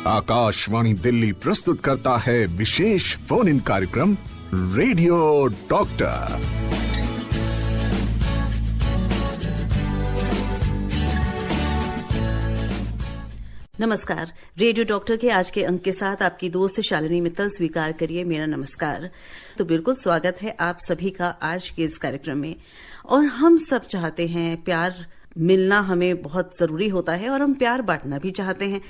आकाशवाणी दिल्ली प्रस्तुत करता है विशेष फोन इन कार्यक्रम रेडियो डॉक्टर। नमस्कार। रेडियो डॉक्टर के आज के अंक के साथ आपकी दोस्त शालिनी मित्तल स्वीकार करिए मेरा नमस्कार। तो बिल्कुल स्वागत है आप सभी का आज के इस कार्यक्रम में। और हम सब चाहते हैं, प्यार मिलना हमें बहुत जरूरी होता है और हम प्यार बांटना भी चाहते हैं।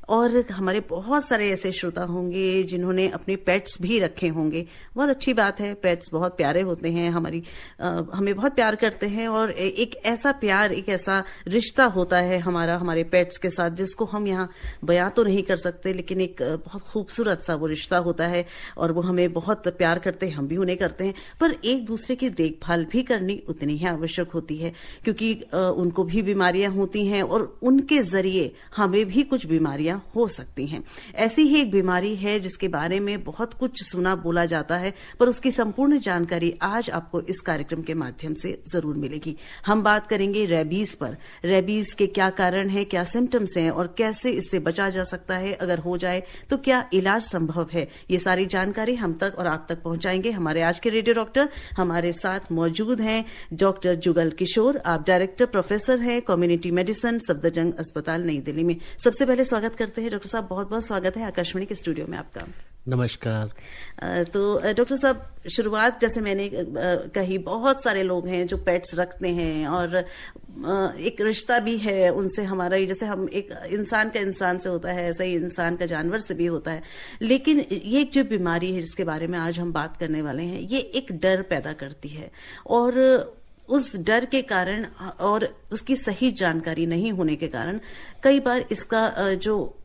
और हमारे बहुत सारे ऐसे श्रोता होंगे जिन्होंने अपने पेट्स भी रखे होंगे। बहुत अच्छी बात है, पेट्स बहुत प्यारे होते हैं, हमें बहुत प्यार करते हैं। और एक ऐसा प्यार, एक ऐसा रिश्ता होता है हमारे पेट्स के साथ जिसको हम यहाँ बयां तो नहीं कर सकते, लेकिन एक बहुत खूबसूरत सा वो रिश्ता होता है और वो हमें बहुत प्यार करते हैं, हम भी उन्हें करते हैं। पर एक दूसरे की देखभाल भी करनी उतनी ही आवश्यक होती है, क्योंकि उनको भी बीमारियां होती हैं और उनके जरिए हमें भी कुछ बीमारियां हो सकती हैं। ऐसी ही एक बीमारी है जिसके बारे में बहुत कुछ सुना बोला जाता है, पर उसकी संपूर्ण जानकारी आज आपको इस कार्यक्रम के माध्यम से जरूर मिलेगी। हम बात करेंगे रेबीज पर। रेबीज के क्या कारण है, क्या सिम्टम्स हैं और कैसे इससे बचा जा सकता है, अगर हो जाए तो क्या इलाज संभव है। ये सारी जानकारी हम तक और आप तक पहुंचाएंगे हमारे आज के रेडियो डॉक्टर। हमारे साथ मौजूद हैं डॉक्टर जुगल किशोर। आप डायरेक्टर प्रोफेसर हैं कम्युनिटी मेडिसिन, सफदरजंग अस्पताल, नई दिल्ली में। सबसे पहले स्वागत करते हैं डॉक्टर साहब, बहुत बहुत स्वागत है आकाशवाणी के स्टूडियो में आपका। नमस्कार। तो डॉक्टर साहब, शुरुआत जैसे मैंने कही, बहुत सारे लोग हैं जो पेट्स रखते हैं और एक रिश्ता भी है उनसे हमारा, जैसे हम एक इंसान का इंसान से होता है, ऐसा ही इंसान का जानवर से भी होता है। लेकिन ये जो बीमारी है जिसके बारे में आज हम बात करने वाले हैं, ये एक डर पैदा करती है और उस डर के कारण और उसकी सही जानकारी नहीं होने के कारण कई बार इसका जो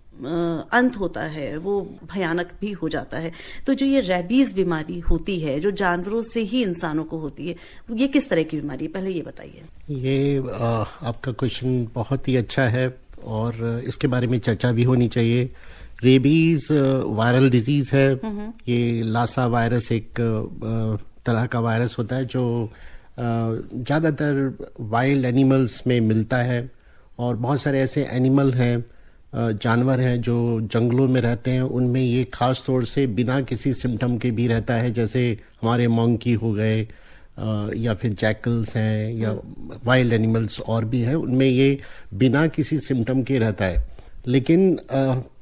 अंत होता है वो भयानक भी हो जाता है। तो जो ये रेबीज बीमारी होती है, जो जानवरों से ही इंसानों को होती है, ये किस तरह की बीमारी है, पहले ये बताइए। ये आपका क्वेश्चन बहुत ही अच्छा है और इसके बारे में चर्चा भी होनी चाहिए। रेबीज वायरल डिजीज है। ये लासा वायरस एक तरह का वायरस होता है जो ज़्यादातर वाइल्ड एनिमल्स में मिलता है। और बहुत सारे ऐसे एनिमल हैं, जानवर हैं जो जंगलों में रहते हैं, उनमें ये खास तौर से बिना किसी सिम्टम के भी रहता है। जैसे हमारे मंकी हो गए या फिर जैकल्स हैं या वाइल्ड एनिमल्स और भी हैं, उनमें ये बिना किसी सिम्टम के रहता है। लेकिन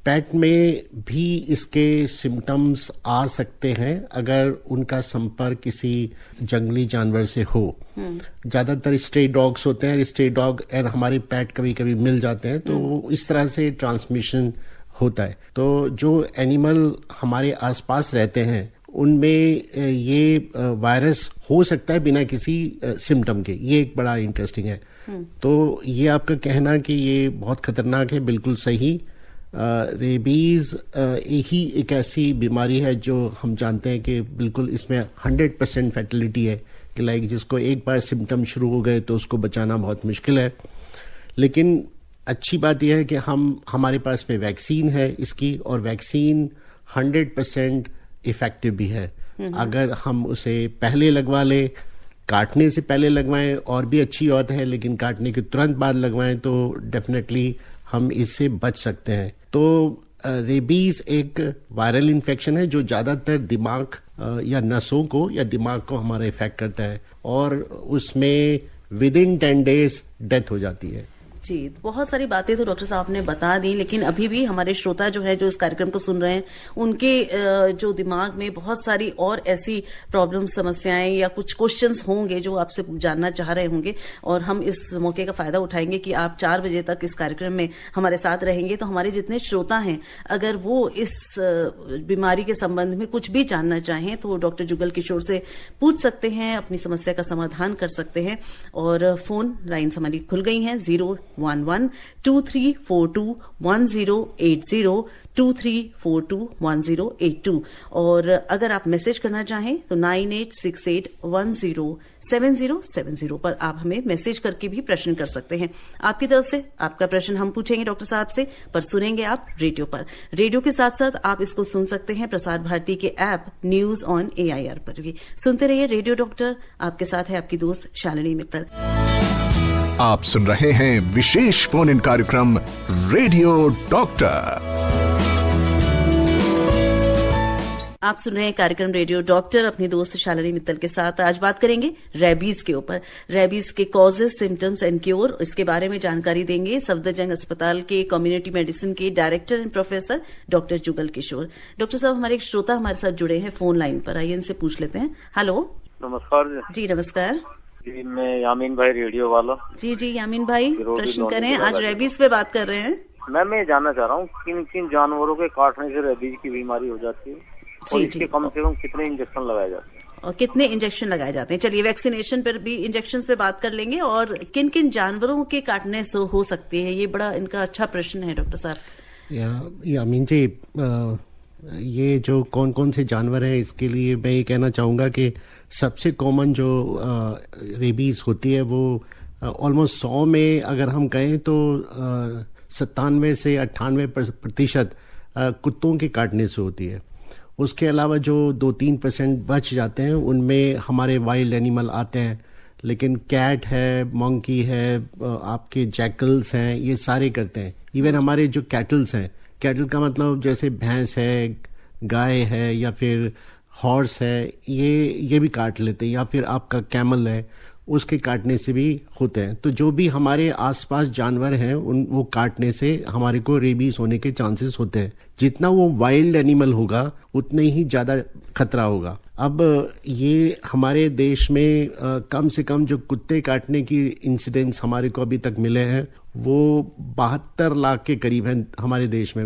पेट में भी इसके सिम्टम्स आ सकते हैं अगर उनका संपर्क किसी जंगली जानवर से हो। ज्यादातर स्ट्रे डॉग्स होते हैं, स्ट्रे डॉग और हमारे पेट कभी कभी मिल जाते हैं, तो इस तरह से ट्रांसमिशन होता है। तो जो एनिमल हमारे आसपास रहते हैं उनमें ये वायरस हो सकता है बिना किसी सिम्टम के। ये एक बड़ा इंटरेस्टिंग है। तो ये आपका कहना कि ये बहुत खतरनाक है, बिल्कुल सही। रेबीज ही एक ऐसी बीमारी है जो हम जानते हैं कि बिल्कुल इसमें 100% फैटिलिटी है कि लाइक जिसको एक बार सिम्टम शुरू हो गए तो उसको बचाना बहुत मुश्किल है। लेकिन अच्छी बात यह है कि हमारे पास में वैक्सीन है इसकी, और वैक्सीन 100% इफेक्टिव भी है। अगर हम उसे पहले लगवा लें, काटने से पहले लगवाएं और भी अच्छी बात है, लेकिन काटने के तुरंत बाद लगवाएं तो डेफिनेटली हम इससे बच सकते हैं। तो रेबीज एक वायरल इन्फेक्शन है जो ज्यादातर दिमाग या नसों को या दिमाग को हमारा इफेक्ट करता है और उसमें विद इन 10 days डेथ हो जाती है। जी, बहुत सारी बातें तो डॉक्टर साहब ने बता दी, लेकिन अभी भी हमारे श्रोता जो है, जो इस कार्यक्रम को सुन रहे हैं, उनके जो दिमाग में बहुत सारी और ऐसी प्रॉब्लम, समस्याएं या कुछ क्वेश्चंस होंगे जो आपसे जानना चाह रहे होंगे। और हम इस मौके का फायदा उठाएंगे कि आप 4 बजे तक इस कार्यक्रम में हमारे साथ रहेंगे। तो हमारे जितने श्रोता हैं, अगर वो इस बीमारी के संबंध में कुछ भी जानना चाहें तो डॉक्टर जुगल किशोर से पूछ सकते हैं, अपनी समस्या का समाधान कर सकते हैं। और फोन लाइन्स हमारी खुल गई हैं 011-2342-1080, 2342-1082। और अगर आप मैसेज करना चाहें तो 9868107070 पर आप हमें मैसेज करके भी प्रश्न कर सकते हैं। आपकी तरफ से आपका प्रश्न हम पूछेंगे डॉक्टर साहब से, पर सुनेंगे आप रेडियो पर। रेडियो के साथ साथ आप इसको सुन सकते हैं प्रसार भारती के ऐप न्यूज ऑन AIR पर भी। सुनते रहिए रेडियो डॉक्टर, आपके साथ है आपकी दोस्त शालिनी मित्तल। आप सुन रहे हैं विशेष फोन इन कार्यक्रम रेडियो डॉक्टर। आप सुन रहे हैं कार्यक्रम रेडियो डॉक्टर अपनी दोस्त शालिनी मित्तल के साथ। आज बात करेंगे रेबीज के ऊपर। रेबीज के कॉजेस, सिम्टम्स एंड क्योर, इसके बारे में जानकारी देंगे सफदरजंग अस्पताल के कम्युनिटी मेडिसिन के director and professor doctor Jugal Kishore. Doctor साहब, हमारे एक श्रोता हमारे साथ जुड़े हैं फोन लाइन पर, आइए इनसे पूछ लेते हैं। हेलो, नमस्कार जी। नमस्कार जी, मैं यामीन भाई रेडियो वाला। जी यामीन भाई, प्रश्न करें। आज रेबीज पे बात कर रहे हैं। मैं ये जानना चाह रहा हूँ किन किन जानवरों के काटने से रेबीज की बीमारी हो जाती है और इसके कम से कम कितने इंजेक्शन लगाए जाते हैं और कितने इंजेक्शन लगाए जाते हैं। चलिए, वैक्सीनेशन पर भी, इंजेक्शन पे बात कर लेंगे और किन किन जानवरों के काटने से हो सकती है। ये बड़ा इनका अच्छा प्रश्न है डॉक्टर साहब। यामीन जी, ये जो कौन कौन से जानवर हैं, इसके लिए मैं ये कहना चाहूँगा कि सबसे कॉमन जो रेबीज होती है वो ऑलमोस्ट 100 में अगर हम कहें तो 97 से 98% कुत्तों के काटने से होती है। उसके अलावा जो 2-3% बच जाते हैं उनमें हमारे वाइल्ड एनिमल आते हैं, लेकिन कैट है, मंकी है, आपके जैकल्स हैं, ये सारे करते हैं। इवन हमारे जो कैटल्स हैं, कैटल का मतलब जैसे भैंस है, गाय है या फिर हॉर्स है, ये भी काट लेते हैं, या फिर आपका कैमल है, उसके काटने से भी होते हैं। तो जो भी हमारे आसपास जानवर हैं वो काटने से हमारे को रेबीज होने के चांसेस होते हैं। जितना वो वाइल्ड एनिमल होगा उतने ही ज्यादा खतरा होगा। अब ये हमारे देश में कम से कम जो कुत्ते काटने की इंसिडेंट्स हमारे को अभी तक मिले हैं वो 72 लाख के करीब हैं हमारे देश में।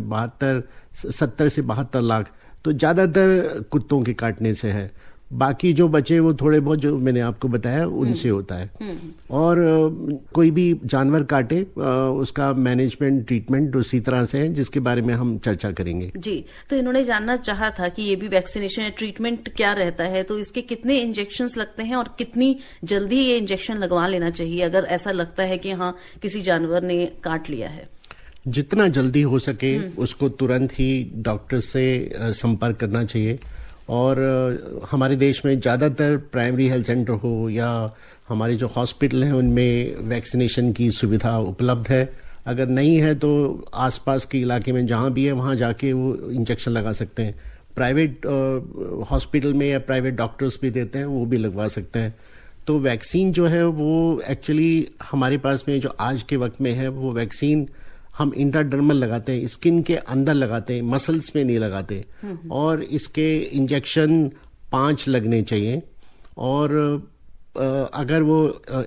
70 से 72 लाख तो ज्यादातर कुत्तों के काटने से है। बाकी जो बचे वो थोड़े बहुत जो मैंने आपको बताया उनसे होता है। और कोई भी जानवर काटे उसका मैनेजमेंट, ट्रीटमेंट उसी तरह से है जिसके बारे में हम चर्चा करेंगे। जी, तो इन्होंने जानना चाहा था कि ये भी वैक्सीनेशन ट्रीटमेंट क्या रहता है, तो इसके कितने इंजेक्शंस लगते हैं और कितनी जल्दी ये इंजेक्शन लगवा लेना चाहिए अगर ऐसा लगता है कि हाँ किसी जानवर ने काट लिया है। जितना जल्दी हो सके उसको तुरंत ही डॉक्टर से संपर्क करना चाहिए। और हमारे देश में ज़्यादातर प्राइमरी हेल्थ सेंटर हो या हमारे जो हॉस्पिटल हैं उनमें वैक्सीनेशन की सुविधा उपलब्ध है। अगर नहीं है तो आसपास के इलाके में जहाँ भी है वहाँ जाके वो इंजेक्शन लगा सकते हैं। प्राइवेट हॉस्पिटल में या प्राइवेट डॉक्टर्स भी देते हैं, वो भी लगवा सकते हैं। तो वैक्सीन जो है वो एक्चुअली हमारे पास में जो आज के वक्त में है वो वैक्सीन हम इंट्राडर्मल लगाते हैं, स्किन के अंदर लगाते हैं, मसल्स में नहीं लगाते। और इसके इंजेक्शन 5 लगने चाहिए और अगर वो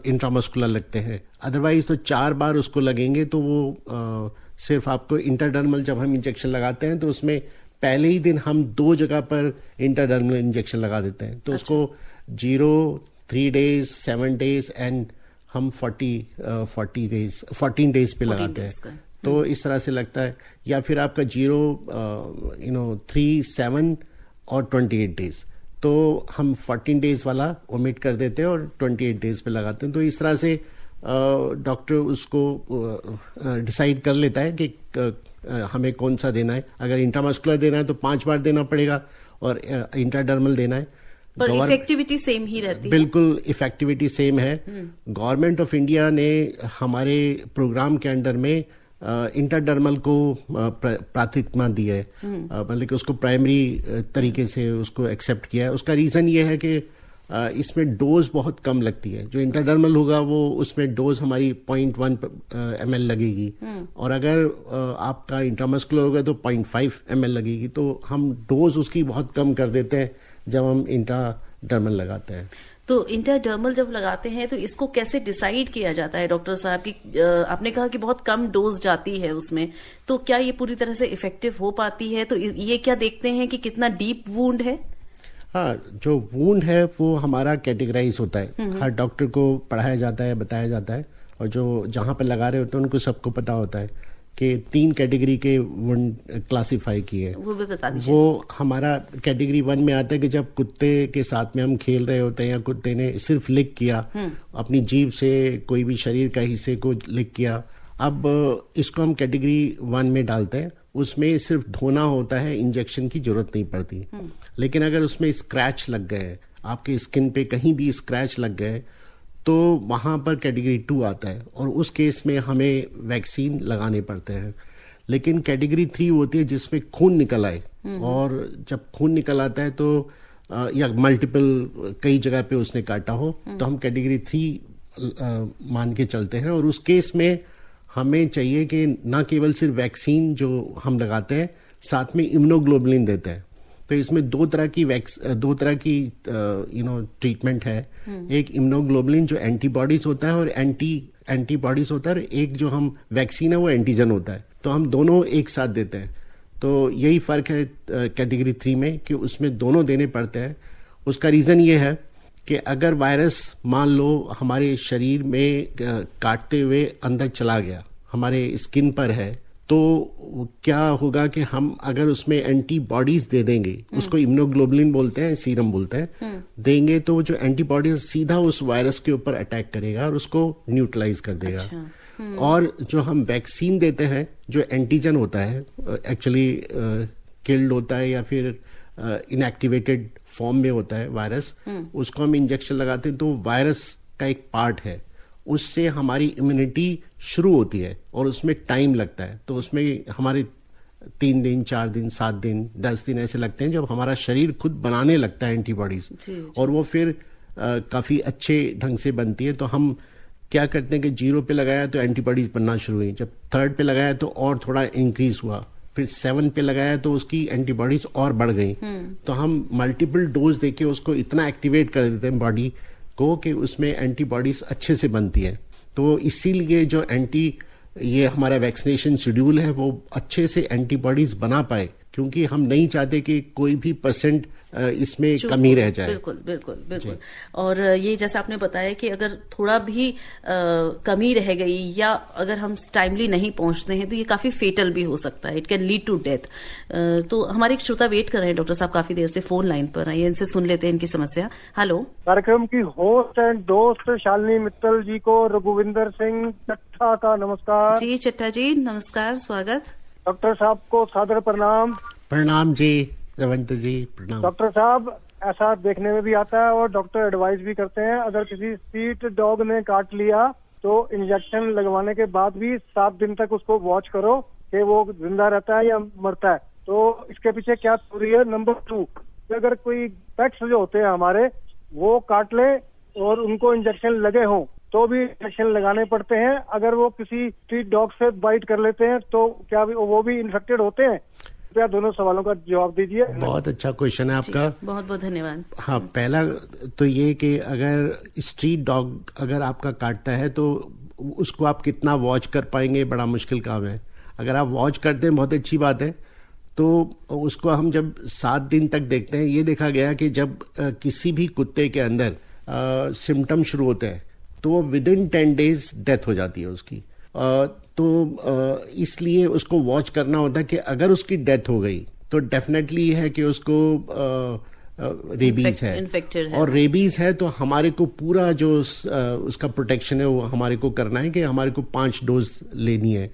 इंट्रामस्कुलर लगते हैं, अदरवाइज तो 4 बार उसको लगेंगे। तो वो सिर्फ आपको इंट्राडर्मल जब हम इंजेक्शन लगाते हैं तो उसमें पहले ही दिन हम 2 जगह पर इंट्राडर्मल इंजेक्शन लगा देते हैं। तो उसको 0, 3 डेज, 7 डेज एंड हम 14 डेज पे लगाते हैं। तो इस तरह से लगता है। या फिर आपका 0, 3, 7 और 28 डेज, तो हम 14 डेज वाला ओमिट कर देते हैं और 28 डेज पे लगाते हैं। तो इस तरह से डॉक्टर उसको डिसाइड कर लेता है कि हमें कौन सा देना है। अगर इंट्रामस्कुलर देना है तो 5 बार देना पड़ेगा और इंट्राडर्मल देना है। पर इफेक्टिविटी सेम ही रहती है। बिल्कुल, इफेक्टिविटी सेम है। गवर्नमेंट ऑफ इंडिया ने हमारे प्रोग्राम के अंडर में इंट्राडर्मल को प्राथमिकता दी है, मतलब कि उसको प्राइमरी तरीके से उसको एक्सेप्ट किया है। उसका रीजन ये है कि इसमें डोज बहुत कम लगती है। जो इंट्राडर्मल होगा वो उसमें डोज हमारी 0.1 ml लगेगी और अगर आपका इंट्रामस्कुलर होगा तो 0.5 ml लगेगी। तो हम डोज उसकी बहुत कम कर देते हैं जब हम इंट्राडर्मल लगाते हैं। तो इंट्राडर्मल जब लगाते हैं तो इसको कैसे डिसाइड किया जाता है डॉक्टर साहब की? आपने कहा कि बहुत कम डोज जाती है उसमें, तो क्या ये पूरी तरह से इफेक्टिव हो पाती है? तो ये क्या देखते हैं कि कितना डीप वुंड है? हाँ, जो वुंड है वो हमारा कैटेगराइज होता है। हर डॉक्टर को पढ़ाया जाता है, बताया जाता है, और जो जहाँ पे लगा रहे होते हैं उनको सबको पता होता है कि 3 कैटेगरी के वुंड क्लासिफाई किए। वो भी बता दीजिए। वो हमारा कैटेगरी 1 में आता है कि जब कुत्ते के साथ में हम खेल रहे होते हैं या कुत्ते ने सिर्फ लिक किया, अपनी जीभ से कोई भी शरीर का हिस्से को लिक किया। अब इसको हम कैटेगरी 1 में डालते हैं। उसमें सिर्फ धोना होता है, इंजेक्शन की जरूरत नहीं पड़ती। लेकिन अगर उसमें स्क्रैच लग गए, आपके स्किन पे कहीं भी स्क्रैच लग गए, तो वहां पर कैटेगरी 2 आता है और उस केस में हमें वैक्सीन लगाने पड़ते हैं। लेकिन कैटेगरी 3 होती है जिसमें खून निकल आए, और जब खून निकल आता है तो या मल्टीपल कई जगह पे उसने काटा हो तो हम कैटेगरी 3 मान के चलते हैं। और उस केस में हमें चाहिए कि ना केवल सिर्फ वैक्सीन जो हम लगाते हैं, साथ में इम्यूनोग्लोबुलिन देते हैं। तो इसमें दो तरह की ट्रीटमेंट है। एक इम्यूनोग्लोबुलिन जो एंटीबॉडीज होता है और एंटीबॉडीज होता है, एक जो हम वैक्सीन है वो एंटीजन होता है। तो हम दोनों एक साथ देते हैं। तो यही फर्क है कैटेगरी 3 में कि उसमें दोनों देने पड़ते हैं। उसका रीजन ये है कि अगर वायरस मान लो हमारे शरीर में काटते हुए अंदर चला गया, हमारे स्किन पर है, तो क्या होगा कि हम अगर उसमें एंटीबॉडीज दे देंगे, उसको इम्यूनोग्लोबुलिन बोलते हैं, सीरम बोलते हैं, देंगे तो जो एंटीबॉडीज सीधा उस वायरस के ऊपर अटैक करेगा और उसको न्यूट्रलाइज कर देगा। अच्छा। और जो हम वैक्सीन देते हैं, जो एंटीजन होता है, एक्चुअली किल्ड होता है या फिर इनएक्टिवेटेड फॉर्म में होता है वायरस, उसको हम इंजेक्शन लगाते हैं तो वायरस का एक पार्ट है, उससे हमारी इम्यूनिटी शुरू होती है और उसमें टाइम लगता है। तो उसमें हमारे 3 दिन, 4 दिन, 7 दिन, 10 दिन ऐसे लगते हैं जब हमारा शरीर खुद बनाने लगता है एंटीबॉडीज, और वो फिर काफी अच्छे ढंग से बनती है। तो हम क्या करते हैं कि 0 पे लगाया तो एंटीबॉडीज बनना शुरू हुई, जब 3rd पे लगाया तो और थोड़ा इंक्रीज हुआ, फिर 7 पे लगाया तो उसकी एंटीबॉडीज और बढ़ गई। तो हम मल्टीपल डोज देके उसको इतना एक्टिवेट कर देते हैं बॉडी को कि उसमें एंटीबॉडीज अच्छे से बनती है। तो इसीलिए जो ये हमारा वैक्सीनेशन शेड्यूल है वो अच्छे से एंटीबॉडीज बना पाए, क्योंकि हम नहीं चाहते कि कोई भी परसेंट इसमें कमी रह जाए। बिल्कुल बिल्कुल बिल्कुल। और ये जैसा आपने बताया कि अगर थोड़ा भी कमी रह गई या अगर हम टाइमली नहीं पहुंचते हैं तो ये काफी फेटल भी हो सकता है, it can lead to death. तो हमारे एक श्रोता वेट कर रहे हैं डॉक्टर साहब, काफी देर से फोन लाइन पर आइए, इनसे सुन लेते हैं इनकी समस्या। हेलो, कार्यक्रम की होस्ट एंड दोस्त शालिनी मित्तल जी को रघुविंदर सिंह चट्टा का नमस्कार। जी चट्टा जी नमस्कार, स्वागत। डॉक्टर साहब को सादर प्रणाम। प्रणाम जी रविंद्र जी, प्रणाम। डॉक्टर साहब, ऐसा देखने में भी आता है और डॉक्टर एडवाइस भी करते हैं, अगर किसी स्ट्रीट डॉग ने काट लिया तो इंजेक्शन लगवाने के बाद भी 7 दिन तक उसको वॉच करो कि वो जिंदा रहता है या मरता है। तो इसके पीछे क्या थ्योरी है? नंबर 2, अगर कोई पेट्स जो होते हैं हमारे वो काट ले और उनको इंजेक्शन लगे हों तो भी इंजेक्शन लगाने पड़ते हैं। अगर वो किसी स्ट्रीट डॉग से बाइट कर लेते हैं तो क्या वो भी इन्फेक्टेड होते हैं? कृपया दोनों सवालों का जवाब दीजिए। बहुत अच्छा क्वेश्चन है आपका, बहुत बहुत धन्यवाद। हाँ, पहला तो ये कि अगर स्ट्रीट डॉग अगर आपका काटता है तो उसको आप कितना वॉच कर पाएंगे, बड़ा मुश्किल काम है। अगर आप वॉच करते हैं बहुत अच्छी बात है। तो उसको हम जब 7 दिन तक देखते हैं, ये देखा गया कि जब किसी भी कुत्ते के अंदर सिम्टम शुरू होते हैं तो वो विदिन 10 डेज डेथ हो जाती है उसकी। तो इसलिए उसको वॉच करना होता है कि अगर उसकी डेथ हो गई तो डेफिनेटली है कि उसको रेबीज है, और रेबीज है तो हमारे को पूरा जो उसका प्रोटेक्शन है वो हमारे को करना है कि हमारे को 5 डोज लेनी है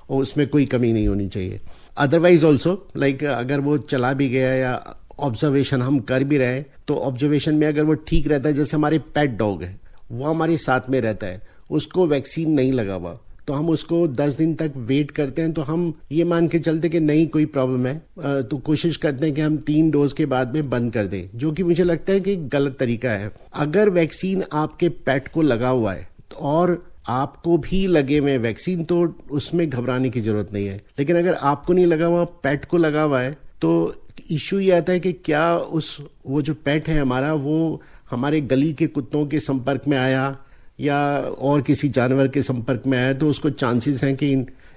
और उसमें कोई कमी नहीं होनी चाहिए। अदरवाइज ऑल्सो लाइक अगर वो चला भी गया या ऑब्जर्वेशन हम कर भी रहे तो ऑब्जर्वेशन में अगर वो ठीक रहता है, जैसे हमारे पेट डॉग है वो हमारे साथ में रहता है, उसको वैक्सीन नहीं लगा हुआ तो हम उसको 10 दिन तक वेट करते हैं, तो हम ये मान के चलते कि नहीं कोई प्रॉब्लम है, तो कोशिश करते हैं कि हम 3 डोज के बाद में बंद कर दें, जो कि मुझे लगता है कि गलत तरीका है। अगर वैक्सीन आपके पेट को लगा हुआ है और आपको भी लगे हुए वैक्सीन तो उसमें घबराने की जरूरत नहीं है। लेकिन अगर आपको नहीं लगा हुआ, पेट को लगा हुआ है, तो इश्यू ये आता है कि क्या वो जो पेट है हमारा वो हमारे गली के कुत्तों के संपर्क में आया या और किसी जानवर के संपर्क में आया तो उसको चांसेस हैं कि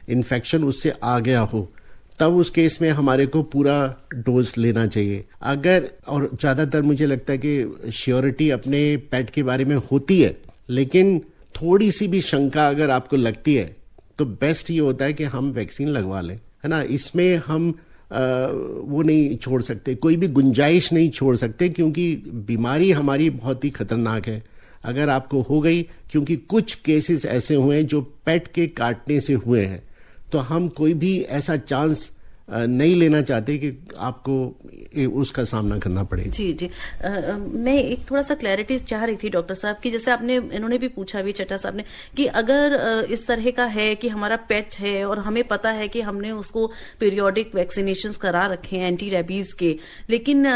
इन्फेक्शन उससे आ गया हो, तब उस केस में हमारे को पूरा डोज लेना चाहिए। अगर, और ज्यादातर मुझे लगता है कि श्योरिटी अपने पेट के बारे में होती है, लेकिन थोड़ी सी भी शंका अगर आपको लगती है तो बेस्ट ये होता है कि हम वैक्सीन लगवा लें, है ना। इसमें हम वो नहीं छोड़ सकते, कोई भी गुंजाइश नहीं छोड़ सकते, क्योंकि बीमारी हमारी बहुत ही खतरनाक है अगर आपको हो गई, क्योंकि कुछ केसेस ऐसे हुए हैं जो पेट के काटने से हुए हैं। तो हम कोई भी ऐसा चांस नहीं लेना चाहते कि आपको उसका सामना करना पड़े। जी जी। मैं एक थोड़ा सा क्लैरिटी चाह रही थी डॉक्टर साहब की, जैसे आपने इन्होंने भी पूछा भी चट्टा साहब ने कि अगर इस तरह का है कि हमारा पेट है और हमें पता है कि हमने उसको पीरियोडिक वैक्सीनेशंस करा रखे हैं एंटी रेबीज के, लेकिन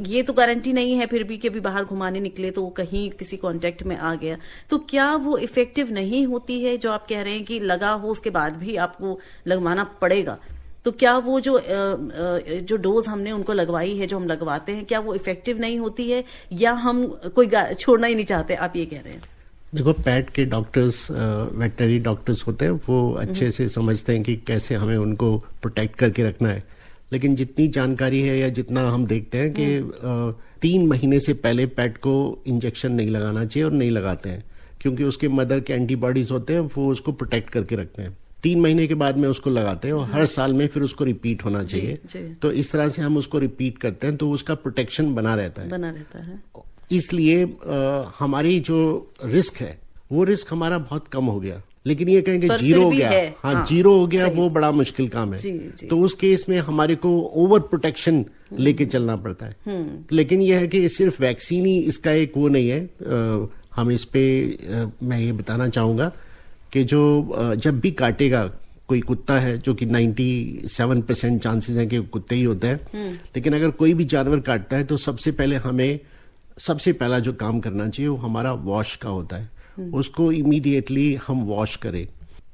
ये तो गारंटी नहीं है फिर भी कि अभी बाहर घुमाने निकले तो वो कहीं किसी कांटेक्ट में आ गया, तो क्या वो इफेक्टिव नहीं होती है? जो आप कह रहे हैं कि लगा हो उसके बाद भी आपको लगवाना पड़ेगा, तो क्या वो जो डोज हमने उनको लगवाई है, जो हम लगवाते हैं, क्या वो इफेक्टिव नहीं होती है या हम कोई छोड़ना ही नहीं चाहते? आप ये कह रहे हैं। देखो, पेट के डॉक्टर्स, वेटनरी डॉक्टर्स होते हैं, वो अच्छे से समझते हैं कि कैसे हमें उनको प्रोटेक्ट करके रखना है। लेकिन जितनी जानकारी है या जितना हम देखते हैं कि 3 महीने से पहले पेट को इंजेक्शन नहीं लगाना चाहिए और नहीं लगाते हैं, क्योंकि उसके मदर के एंटीबॉडीज होते हैं, वो उसको प्रोटेक्ट करके रखते हैं। 3 महीने के बाद में उसको लगाते हैं और हर साल में फिर उसको रिपीट होना चाहिए। तो इस तरह से हम उसको रिपीट करते हैं तो उसका प्रोटेक्शन बना रहता है। इसलिए हमारी जो रिस्क है वो रिस्क हमारा बहुत कम हो गया। लेकिन ये कहेंगे जीरो हो गया, हाँ जीरो हो गया, वो बड़ा मुश्किल काम है। जी। तो उस केस में हमारे को ओवर प्रोटेक्शन लेके चलना पड़ता है। लेकिन यह है कि सिर्फ वैक्सीन ही इसका एक वो नहीं है। हम इस पे मैं ये बताना चाहूंगा कि जो जब भी काटेगा कोई कुत्ता है, जो कि 97% चांसेस हैं कि कुत्ते ही होते हैं, लेकिन अगर कोई भी जानवर काटता है तो सबसे पहला जो काम करना चाहिए वो हमारा वॉश का होता है। उसको इमीडिएटली हम वॉश करें।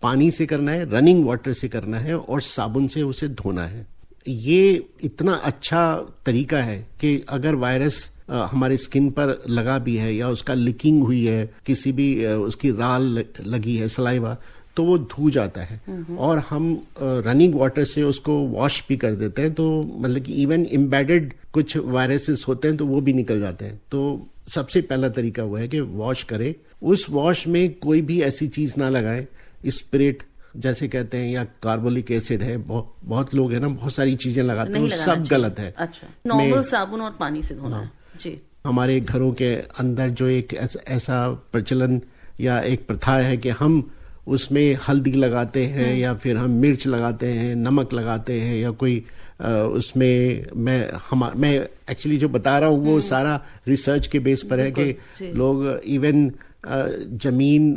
पानी से करना है, रनिंग वाटर से करना है और साबुन से उसे धोना है। ये इतना अच्छा तरीका है कि अगर वायरस हमारे स्किन पर लगा भी है या उसका लिकिंग हुई है, किसी भी उसकी राल लगी है, सलाइवा, तो वो धो जाता है। और हम रनिंग वाटर से उसको वॉश भी कर देते हैं, तो मतलब कि इवन एम्बेडेड कुछ वायरसेस होते हैं तो वो भी निकल जाते हैं। तो सबसे पहला तरीका वो है कि वॉश करें। उस वॉश में कोई भी ऐसी चीज ना लगाएं, स्पिरिट जैसे कहते हैं या कार्बोलिक एसिड है, बहुत लोग है ना बहुत सारी चीजें लगाते हैं, सब गलत है। अच्छा, नॉर्मल साबुन और पानी से धोना है। जी। हमारे घरों के अंदर जो एक ऐसा प्रचलन या एक प्रथा है कि हम उसमें हल्दी लगाते हैं या फिर हम मिर्च लगाते हैं, नमक लगाते हैं, या कोई उसमें मैं एक्चुअली जो बता रहा हूँ वो सारा रिसर्च के बेस पर है कि लोग इवन जमीन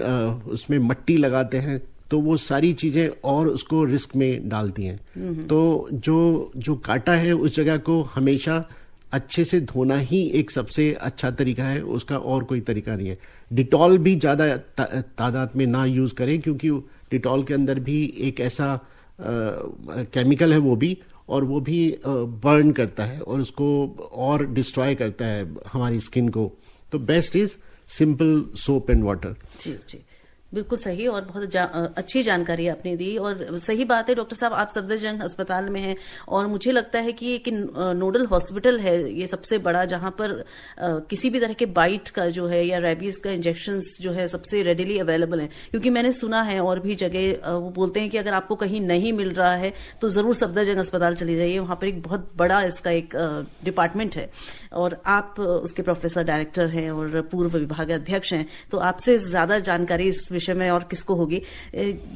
उसमें मट्टी लगाते हैं, तो वो सारी चीजें और उसको रिस्क में डालती हैं। तो जो काटा है उस जगह को हमेशा अच्छे से धोना ही एक सबसे अच्छा तरीका है, उसका और कोई तरीका नहीं है। डिटॉल भी ज्यादा तादाद में ना यूज करें, क्योंकि डिटॉल के अंदर भी एक ऐसा केमिकल है वो भी बर्न करता है और उसको और डिस्ट्रॉय करता है हमारी स्किन को। तो best is simple soap and water. जी जी, बिल्कुल सही और बहुत अच्छी जानकारी आपने दी। और सही बात है डॉक्टर साहब, आप सफदरजंग अस्पताल में हैं और मुझे लगता है कि एक नोडल हॉस्पिटल है ये सबसे बड़ा, जहां पर किसी भी तरह के बाइट का जो है या रेबीज का इंजेक्शंस जो है सबसे रेडिली अवेलेबल है। क्योंकि मैंने सुना है और भी जगह वो बोलते हैं कि अगर आपको कहीं नहीं मिल रहा है तो जरूर सफदरजंग अस्पताल चले जाइए, वहां पर एक बहुत बड़ा इसका एक डिपार्टमेंट है और आप उसके प्रोफेसर डायरेक्टर हैं और पूर्व विभागाध्यक्ष हैं, तो आपसे ज्यादा जानकारी इस विषय में और किसको होगी।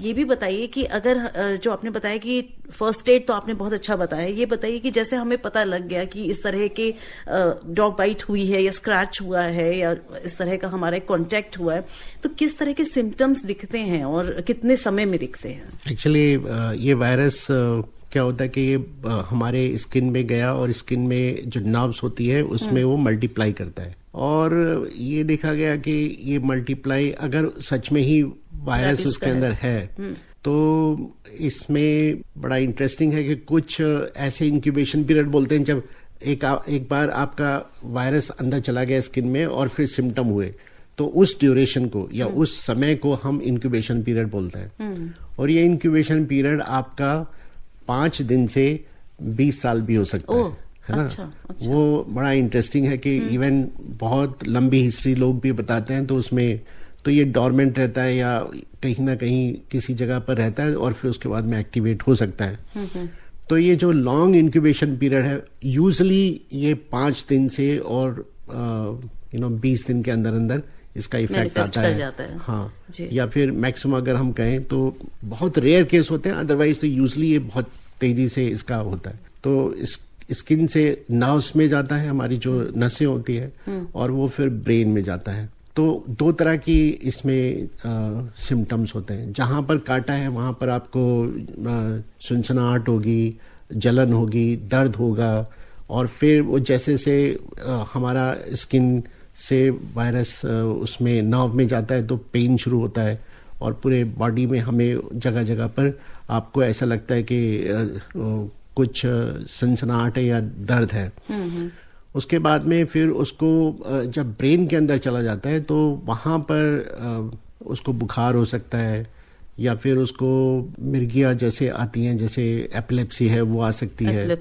ये भी बताइए कि अगर जो आपने बताया कि फर्स्ट एड तो आपने बहुत अच्छा बताया, ये बताइए कि जैसे हमें पता लग गया कि इस तरह के डॉग बाइट हुई है या स्क्रैच हुआ है या इस तरह का हमारा कांटेक्ट हुआ है, तो किस तरह के सिम्टम्स दिखते हैं और कितने समय में दिखते हैं? एक्चुअली ये वायरस क्या होता है कि ये हमारे स्किन में गया और स्किन में जो नर्व्स होती है उसमें वो मल्टीप्लाई करता है, और ये देखा गया कि ये मल्टीप्लाई अगर सच में ही वायरस उसके अंदर है तो इसमें बड़ा इंटरेस्टिंग है कि कुछ ऐसे इंक्यूबेशन पीरियड बोलते हैं, जब एक बार आपका वायरस अंदर चला गया स्किन में और फिर सिम्टम हुए, तो उस ड्यूरेशन को या उस समय को हम इंक्यूबेशन पीरियड बोलते हैं। और ये इंक्यूबेशन पीरियड आपका 5 दिन से 20 साल भी हो सकता है ना। अच्छा। वो बड़ा इंटरेस्टिंग है कि इवन बहुत लंबी हिस्ट्री लोग भी बताते हैं, तो उसमें तो ये डॉर्मेंट रहता है या कहीं ना कहीं किसी जगह पर रहता है और फिर उसके बाद में एक्टिवेट हो सकता है। तो ये जो लॉन्ग इंक्यूबेशन पीरियड है यूजुअली ये 5 दिन से और 20 दिन के अंदर अंदर इसका इफेक्ट आता है। हाँ, या फिर मैक्सिमम अगर हम कहें तो बहुत रेयर केस होते हैं, अदरवाइज तो यूजुअली ये बहुत तेजी से इसका होता है। तो स्किन से नर्व्स में जाता है, हमारी जो नसें होती है, और वो फिर ब्रेन में जाता है। तो 2 तरह की इसमें सिम्टम्स होते हैं। जहाँ पर काटा है वहाँ पर आपको सुनसनाहट होगी, जलन होगी, दर्द होगा, और फिर वो जैसे से हमारा स्किन से वायरस उसमें नर्व में जाता है तो पेन शुरू होता है, और पूरे बॉडी में हमें जगह जगह पर आपको ऐसा लगता है कि कुछ सनसनाहट है या दर्द है। उसके बाद में फिर उसको जब ब्रेन के अंदर चला जाता है तो वहाँ पर उसको बुखार हो सकता है, या फिर उसको मिर्गियाँ जैसे आती हैं, जैसे एपिलेप्सी है वो आ सकती है।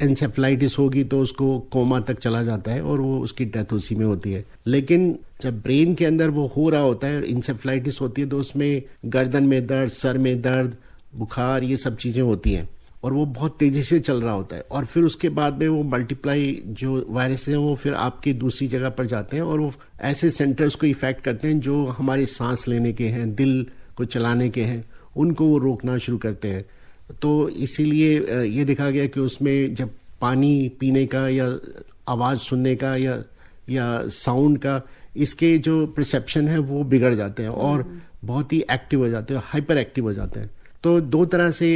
एंसेफेलाइटिस होगी तो उसको कोमा तक चला जाता है और वो उसकी डेथ उसी में होती है। लेकिन जब ब्रेन के अंदर वो हो रहा होता है, इंसेफेलाइटिस होती है, तो उसमें गर्दन में दर्द, सर में दर्द, बुखार, ये सब चीजें होती हैं, और वो बहुत तेजी से चल रहा होता है। और फिर उसके बाद में वो मल्टीप्लाई जो वायरस है वो फिर आपकी दूसरी जगह पर जाते हैं, और वो ऐसे सेंटर्स को इफेक्ट करते हैं जो हमारे सांस लेने के हैं, दिल को चलाने के हैं, उनको वो रोकना शुरू करते हैं। तो इसीलिए ये देखा गया कि उसमें जब पानी पीने का या आवाज़ सुनने का या साउंड का, इसके जो परसेप्शन है वो बिगड़ जाते हैं और बहुत ही एक्टिव हो जाते हैं, हाइपर एक्टिव हो जाते हैं। तो 2 तरह से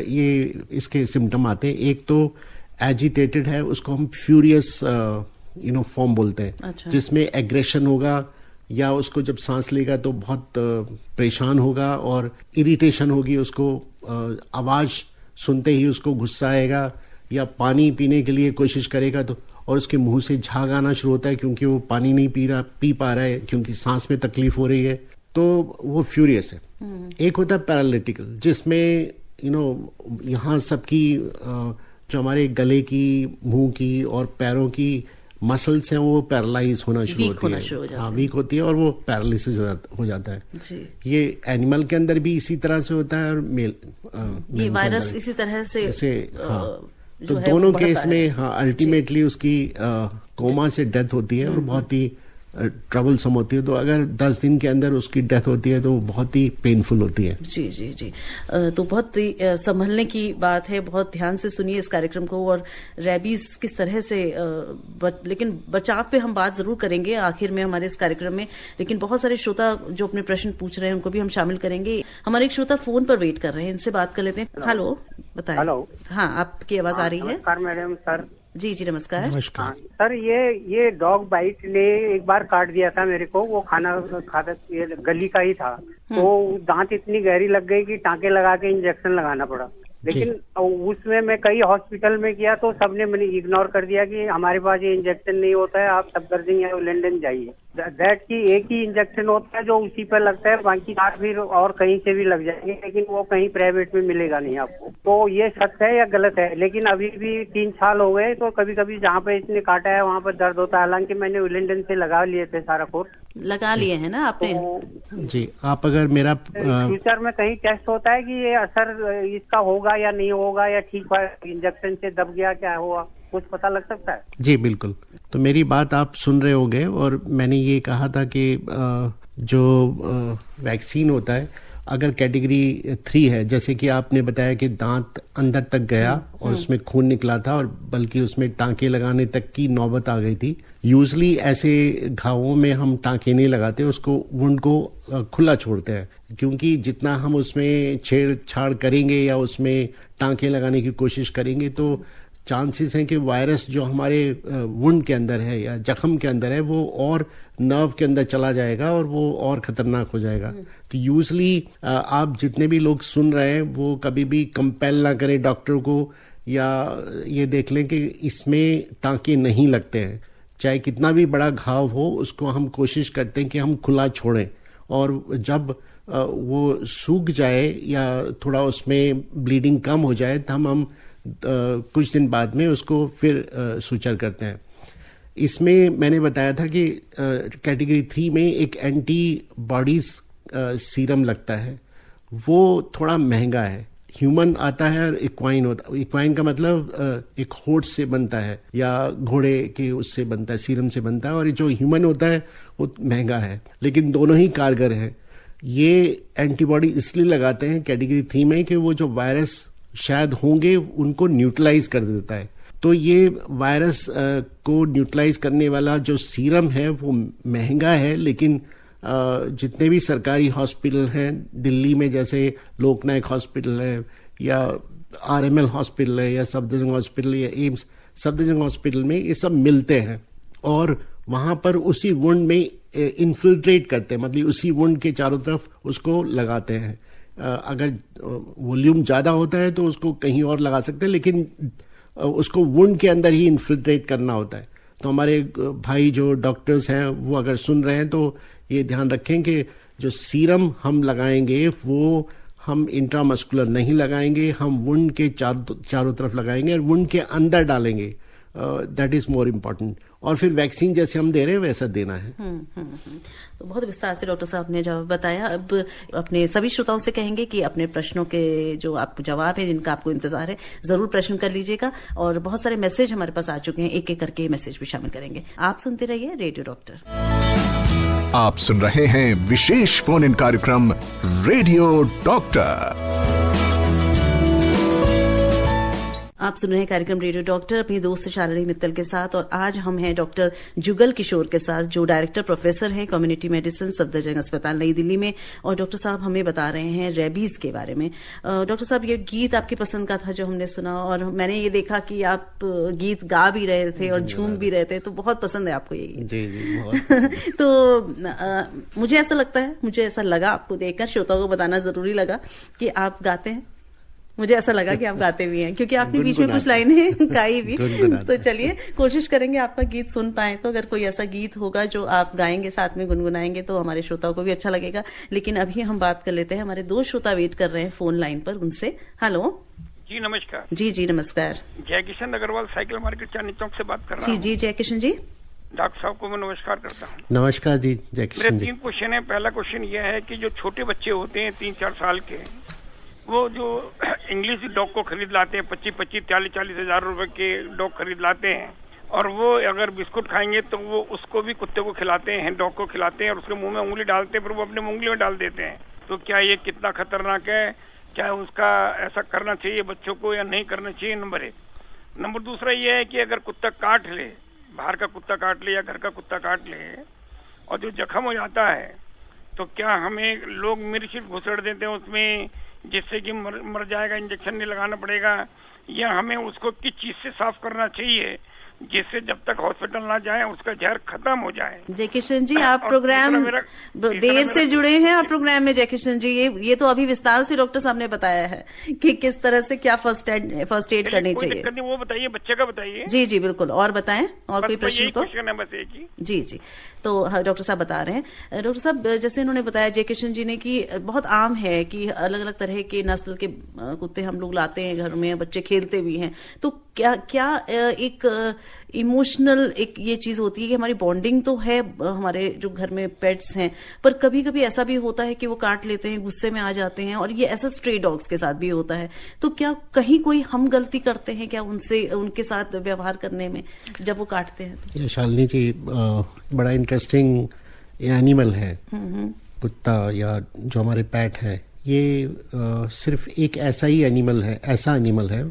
ये इसके सिम्टम आते हैं। एक तो एजिटेटेड है, उसको हम फ्यूरियस फॉर्म बोलते हैं। अच्छा। जिसमें एग्रेशन होगा, या उसको जब सांस लेगा तो बहुत परेशान होगा और इरिटेशन होगी, उसको आवाज सुनते ही उसको गुस्सा आएगा, या पानी पीने के लिए कोशिश करेगा तो, और उसके मुंह से झाग आना शुरू होता है क्योंकि वो पानी नहीं पी पा रहा है, क्योंकि सांस में तकलीफ हो रही है, तो वो फ्यूरियस है। एक होता है पैरालिटिकल, जिसमें यहाँ सबकी जो हमारे गले की, मुंह की और पैरों की मसल्स हैं वो पैरालाइज होना शुरू होती है, हाँ वीक होती है, और वो पैरालिसिस हो जाता है जी। ये एनिमल के अंदर भी इसी तरह से होता है, और मेल ये वायरस इसी तरह से हाँ। तो दोनों केस में हाँ अल्टीमेटली उसकी कोमा से डेथ होती है, और बहुत ही ट्रबल सम होती है। तो अगर 10 दिन के अंदर उसकी डेथ होती है तो बहुत ही पेनफुल होती है। जी जी जी। तो बहुत ही संभलने की बात है, बहुत ध्यान से सुनिए इस कार्यक्रम को। और रेबीज किस तरह से लेकिन बचाव पे हम बात जरूर करेंगे आखिर में हमारे इस कार्यक्रम में, लेकिन बहुत सारे श्रोता जो अपने प्रश्न पूछ रहे हैं उनको भी हम शामिल करेंगे। हमारे एक श्रोता फोन पर वेट कर रहे हैं, इनसे बात कर लेते हैं। हेलो, बताएं। हेलो, हाँ आपकी आवाज आ रही है। नमस्कार मैडम। सर जी जी नमस्कार। नमस्कार सर, ये डॉग बाइट ने एक बार काट दिया था मेरे को। वो खाना खाता गली का ही था, तो दांत इतनी गहरी लग गई कि टाँके लगा के इंजेक्शन लगाना पड़ा। लेकिन उसमें मैं कई हॉस्पिटल में किया तो सबने मैंने इग्नोर कर दिया कि हमारे पास ये इंजेक्शन नहीं होता है, आप सफदरजंग या लंदन जाइए। दैट की एक ही इंजेक्शन होता है जो उसी पर लगता है, बाकी आप फिर और कहीं से भी लग जाएंगे, लेकिन वो कहीं प्राइवेट में मिलेगा नहीं आपको। तो ये सच है या गलत है? लेकिन अभी भी 3 साल हो गए तो कभी कभी जहाँ पे इसने काटा है वहाँ पर दर्द होता है। हालांकि मैंने लंदन से लगा लिए थे, सारा कोर्स लगा लिए है ना आपने? तो जी, आप अगर मेरा फ्यूचर में कहीं टेस्ट होता है कि ये असर इसका होगा या नहीं होगा, या ठीक इंजेक्शन से दब गया, क्या हुआ, कुछ पता लग सकता है? जी बिल्कुल। तो मेरी बात आप सुन रहे होंगे, और मैंने ये कहा था कि जो वैक्सीन होता है अगर कैटेगरी 3 है, जैसे कि आपने बताया कि दांत अंदर तक गया और उसमें खून निकला था, और बल्कि उसमें टांके लगाने तक की नौबत आ गई थी। यूजली ऐसे घावों में हम टांके नहीं लगाते, उसको वुंड को खुला छोड़ते हैं, क्योंकि जितना हम उसमें छेड़छाड़ करेंगे या उसमें टांके लगाने की कोशिश करेंगे तो चांसेस हैं कि वायरस जो हमारे वुंड के अंदर है या जख्म के अंदर है वो और नर्व के अंदर चला जाएगा और वो और खतरनाक हो जाएगा। तो यूजली आप जितने भी लोग सुन रहे हैं वो कभी भी कंपेल ना करें डॉक्टर को, या ये देख लें कि इसमें टांके नहीं लगते हैं। चाहे कितना भी बड़ा घाव हो, उसको हम कोशिश करते हैं कि हम खुला छोड़ें, और जब वो सूख जाए या थोड़ा उसमें ब्लीडिंग कम हो जाए तो हम कुछ दिन बाद में उसको फिर सुचर करते हैं। इसमें मैंने बताया था कि कैटेगरी 3 में एक एंटीबॉडीज सीरम लगता है, वो थोड़ा महंगा है। ह्यूमन आता है और इक्वाइन होता है। इक्वाइन का मतलब एक होर्स से बनता है या घोड़े के उससे बनता है, सीरम से बनता है, और जो ह्यूमन होता है वो महंगा है, लेकिन दोनों ही कारगर हैं। ये एंटीबॉडी इसलिए लगाते हैं कैटेगरी 3 में कि वो जो वायरस शायद होंगे उनको न्यूट्रलाइज कर देता है। तो ये वायरस को न्यूट्रलाइज करने वाला जो सीरम है वो महंगा है, लेकिन जितने भी सरकारी हॉस्पिटल हैं दिल्ली में, जैसे लोकनायक हॉस्पिटल है या आरएमएल हॉस्पिटल है या सफदरजंग हॉस्पिटल या एम्स सफदरजंग हॉस्पिटल में, ये सब मिलते हैं और वहां पर उसी वुंड में इन्फिल्ट्रेट करते हैं, मतलब उसी वुंड के चारों तरफ उसको लगाते हैं। अगर वॉल्यूम ज़्यादा होता है तो उसको कहीं और लगा सकते हैं, लेकिन उसको वुंड के अंदर ही इन्फिल्ट्रेट करना होता है। तो हमारे भाई जो डॉक्टर्स हैं वो अगर सुन रहे हैं तो ये ध्यान रखें कि जो सीरम हम लगाएंगे वो हम इंट्रामस्कुलर नहीं लगाएंगे, हम वुंड के चारों तरफ लगाएंगे और वुंड के अंदर डालेंगे। That is more important. और फिर वैक्सीन जैसे हम दे रहे हैं वैसा देना है। तो बहुत विस्तार से डॉक्टर साहब ने जवाब बताया। अब अपने सभी श्रोताओं से कहेंगे कि अपने प्रश्नों के जो आपको जवाब है, जिनका आपको इंतजार है, जरूर प्रश्न कर लीजिएगा। और बहुत सारे मैसेज हमारे पास आ चुके हैं, एक एक करके मैसेज भी शामिल करेंगे। आप सुनते रहिए रेडियो डॉक्टर। आप सुन रहे हैं विशेष फोन इन कार्यक्रम रेडियो डॉक्टर। आप सुन रहे हैं कार्यक्रम रेडियो डॉक्टर अपनी दोस्त शालिनी मित्तल के साथ। और आज हम हैं डॉक्टर जुगल किशोर के साथ, जो डायरेक्टर प्रोफेसर हैं कम्युनिटी मेडिसिन सफदरजंग अस्पताल नई दिल्ली में। और डॉक्टर साहब हमें बता रहे हैं रेबीज के बारे में। डॉक्टर साहब, ये गीत आपकी पसंद का था जो हमने सुना, और मैंने ये देखा कि आप गीत गा भी रहे थे और झूम भी रहे थे, तो बहुत पसंद है आपको ये गीत। जी जी बहुत। तो मुझे ऐसा लगता है, मुझे ऐसा लगा आपको देखकर, श्रोताओं को बताना जरूरी लगा कि आप गाते हैं। मुझे ऐसा लगा कि आप गाते भी हैं, क्योंकि आपने बीच में कुछ लाइनें गाई भी। तो चलिए कोशिश करेंगे आपका गीत सुन पाए। तो अगर कोई ऐसा गीत होगा जो आप गाएंगे, साथ में गुनगुनाएंगे, तो हमारे श्रोताओं को भी अच्छा लगेगा। लेकिन अभी हम बात कर लेते हैं, हमारे 2 श्रोता वेट कर रहे हैं फोन लाइन पर, उनसे। हेलो जी नमस्कार। जी नमस्कार। जय किशन अग्रवाल साइकिल मार्केट चांदनी चौक से बात कर रहा हूँ। जी जय किशन जी। डॉक्टर साहब को मैं नमस्कार करता हूँ। नमस्कार जी जय किशन जी। मेरे 3 क्वेश्चन है। पहला क्वेश्चन यह है कि जो छोटे बच्चे होते हैं 3-4 साल के, वो जो इंग्लिश डॉग को खरीद लाते हैं, 25-25, 40-40 हजार रुपए के डॉग खरीद लाते हैं, और वो अगर बिस्कुट खाएंगे तो वो उसको भी कुत्ते को खिलाते हैं, डॉग को खिलाते हैं, और उसके मुंह में उंगली डालते हैं, फिर वो अपने उंगली में डाल देते हैं। तो क्या ये कितना खतरनाक है? क्या उसका ऐसा करना चाहिए बच्चों को या नहीं करना चाहिए? नंबर 1। नंबर दूसरा ये है कि अगर कुत्ता काट ले, बाहर का कुत्ता काट ले या घर का कुत्ता काट ले, और जो जख्म हो जाता है, तो क्या हमें लोग मिर्च घुसड़ देते हैं उसमें, जिससे कि मर जाएगा, इंजेक्शन नहीं लगाना पड़ेगा, या हमें उसको किस चीज से साफ करना चाहिए जिससे जब तक हॉस्पिटल ना जाए उसका जहर खत्म हो जाए? जय किशन जी, आप प्रोग्राम देर से जुड़े हैं आप प्रोग्राम में। जय किशन जी, ये तो अभी विस्तार से डॉक्टर साहब ने बताया है कि किस तरह से क्या फर्स्ट एड करनी चाहिए। वो बताइए, बच्चे का बताइए। जी बिल्कुल, और बताएं, और कोई प्रश्न तो? बस एक ही। जी तो डॉक्टर साहब बता रहे हैं। डॉक्टर साहब, जैसे इन्होंने बताया जय किशन जी ने कि बहुत आम है कि अलग अलग तरह के नस्ल के कुत्ते हम लोग लाते हैं घर में, बच्चे खेलते भी हैं। तो क्या एक इमोशनल एक ये चीज होती है कि हमारी बॉन्डिंग तो है हमारे जो घर में पेट्स हैं, पर कभी कभी ऐसा भी होता है कि वो काट लेते हैं, गुस्से में आ जाते हैं, और ये ऐसा स्ट्रे डॉग्स के साथ भी होता है। तो क्या कहीं कोई हम गलती करते हैं क्या उनसे, उनके साथ व्यवहार करने में जब वो काटते हैं? ये शालिनी जी बड़ा इंटरेस्टिंग एनिमल है कुत्ता, या जो हमारे पेट है। ये सिर्फ एक ऐसा एनिमल है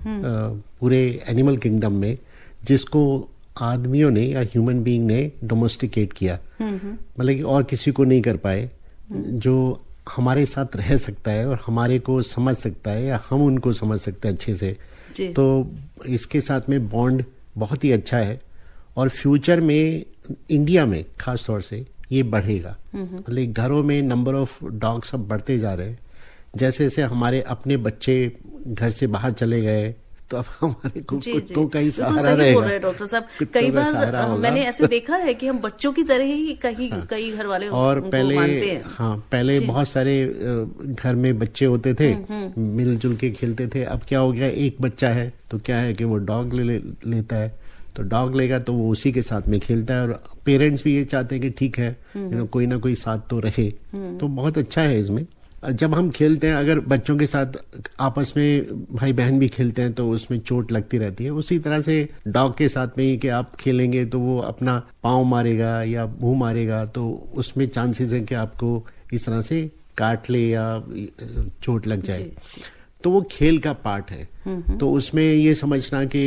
पूरे एनिमल किंगडम में जिसको आदमियों ने या ह्यूमन बीइंग ने डोमेस्टिकेट किया, मतलब कि और किसी को नहीं कर पाए, जो हमारे साथ रह सकता है और हमारे को समझ सकता है या हम उनको समझ सकते हैं अच्छे से। तो इसके साथ में बॉन्ड बहुत ही अच्छा है, और फ्यूचर में इंडिया में खास तौर से ये बढ़ेगा। मतलब घरों में नंबर ऑफ डॉग्स अब बढ़ते जा रहे हैं। जैसे जैसे हमारे अपने बच्चे घर से बाहर चले गए, तो अब हमारे को कुत्तों का ही सहारा रहेगा। डॉक्टर साहब, कई बार मैंने ऐसे देखा है कि हम बच्चों की तरह ही कई घर वाले और पहले बहुत सारे घर में बच्चे होते थे, मिलजुल के खेलते थे। अब क्या हो गया, एक बच्चा है तो क्या है कि वो डॉग लेता है, तो डॉग लेगा तो वो उसी के साथ में खेलता है, और पेरेंट्स भी ये चाहते हैं कि ठीक है कोई ना कोई साथ तो रहे। तो बहुत अच्छा है इसमें। जब हम खेलते हैं, अगर बच्चों के साथ आपस में भाई बहन भी खेलते हैं तो उसमें चोट लगती रहती है। उसी तरह से डॉग के साथ में ही कि आप खेलेंगे तो वो अपना पाँव मारेगा या मुंह मारेगा, तो उसमें चांसेस है कि आपको इस तरह से काट ले या चोट लग जाए। तो वो खेल का पार्ट है। तो उसमें ये समझना कि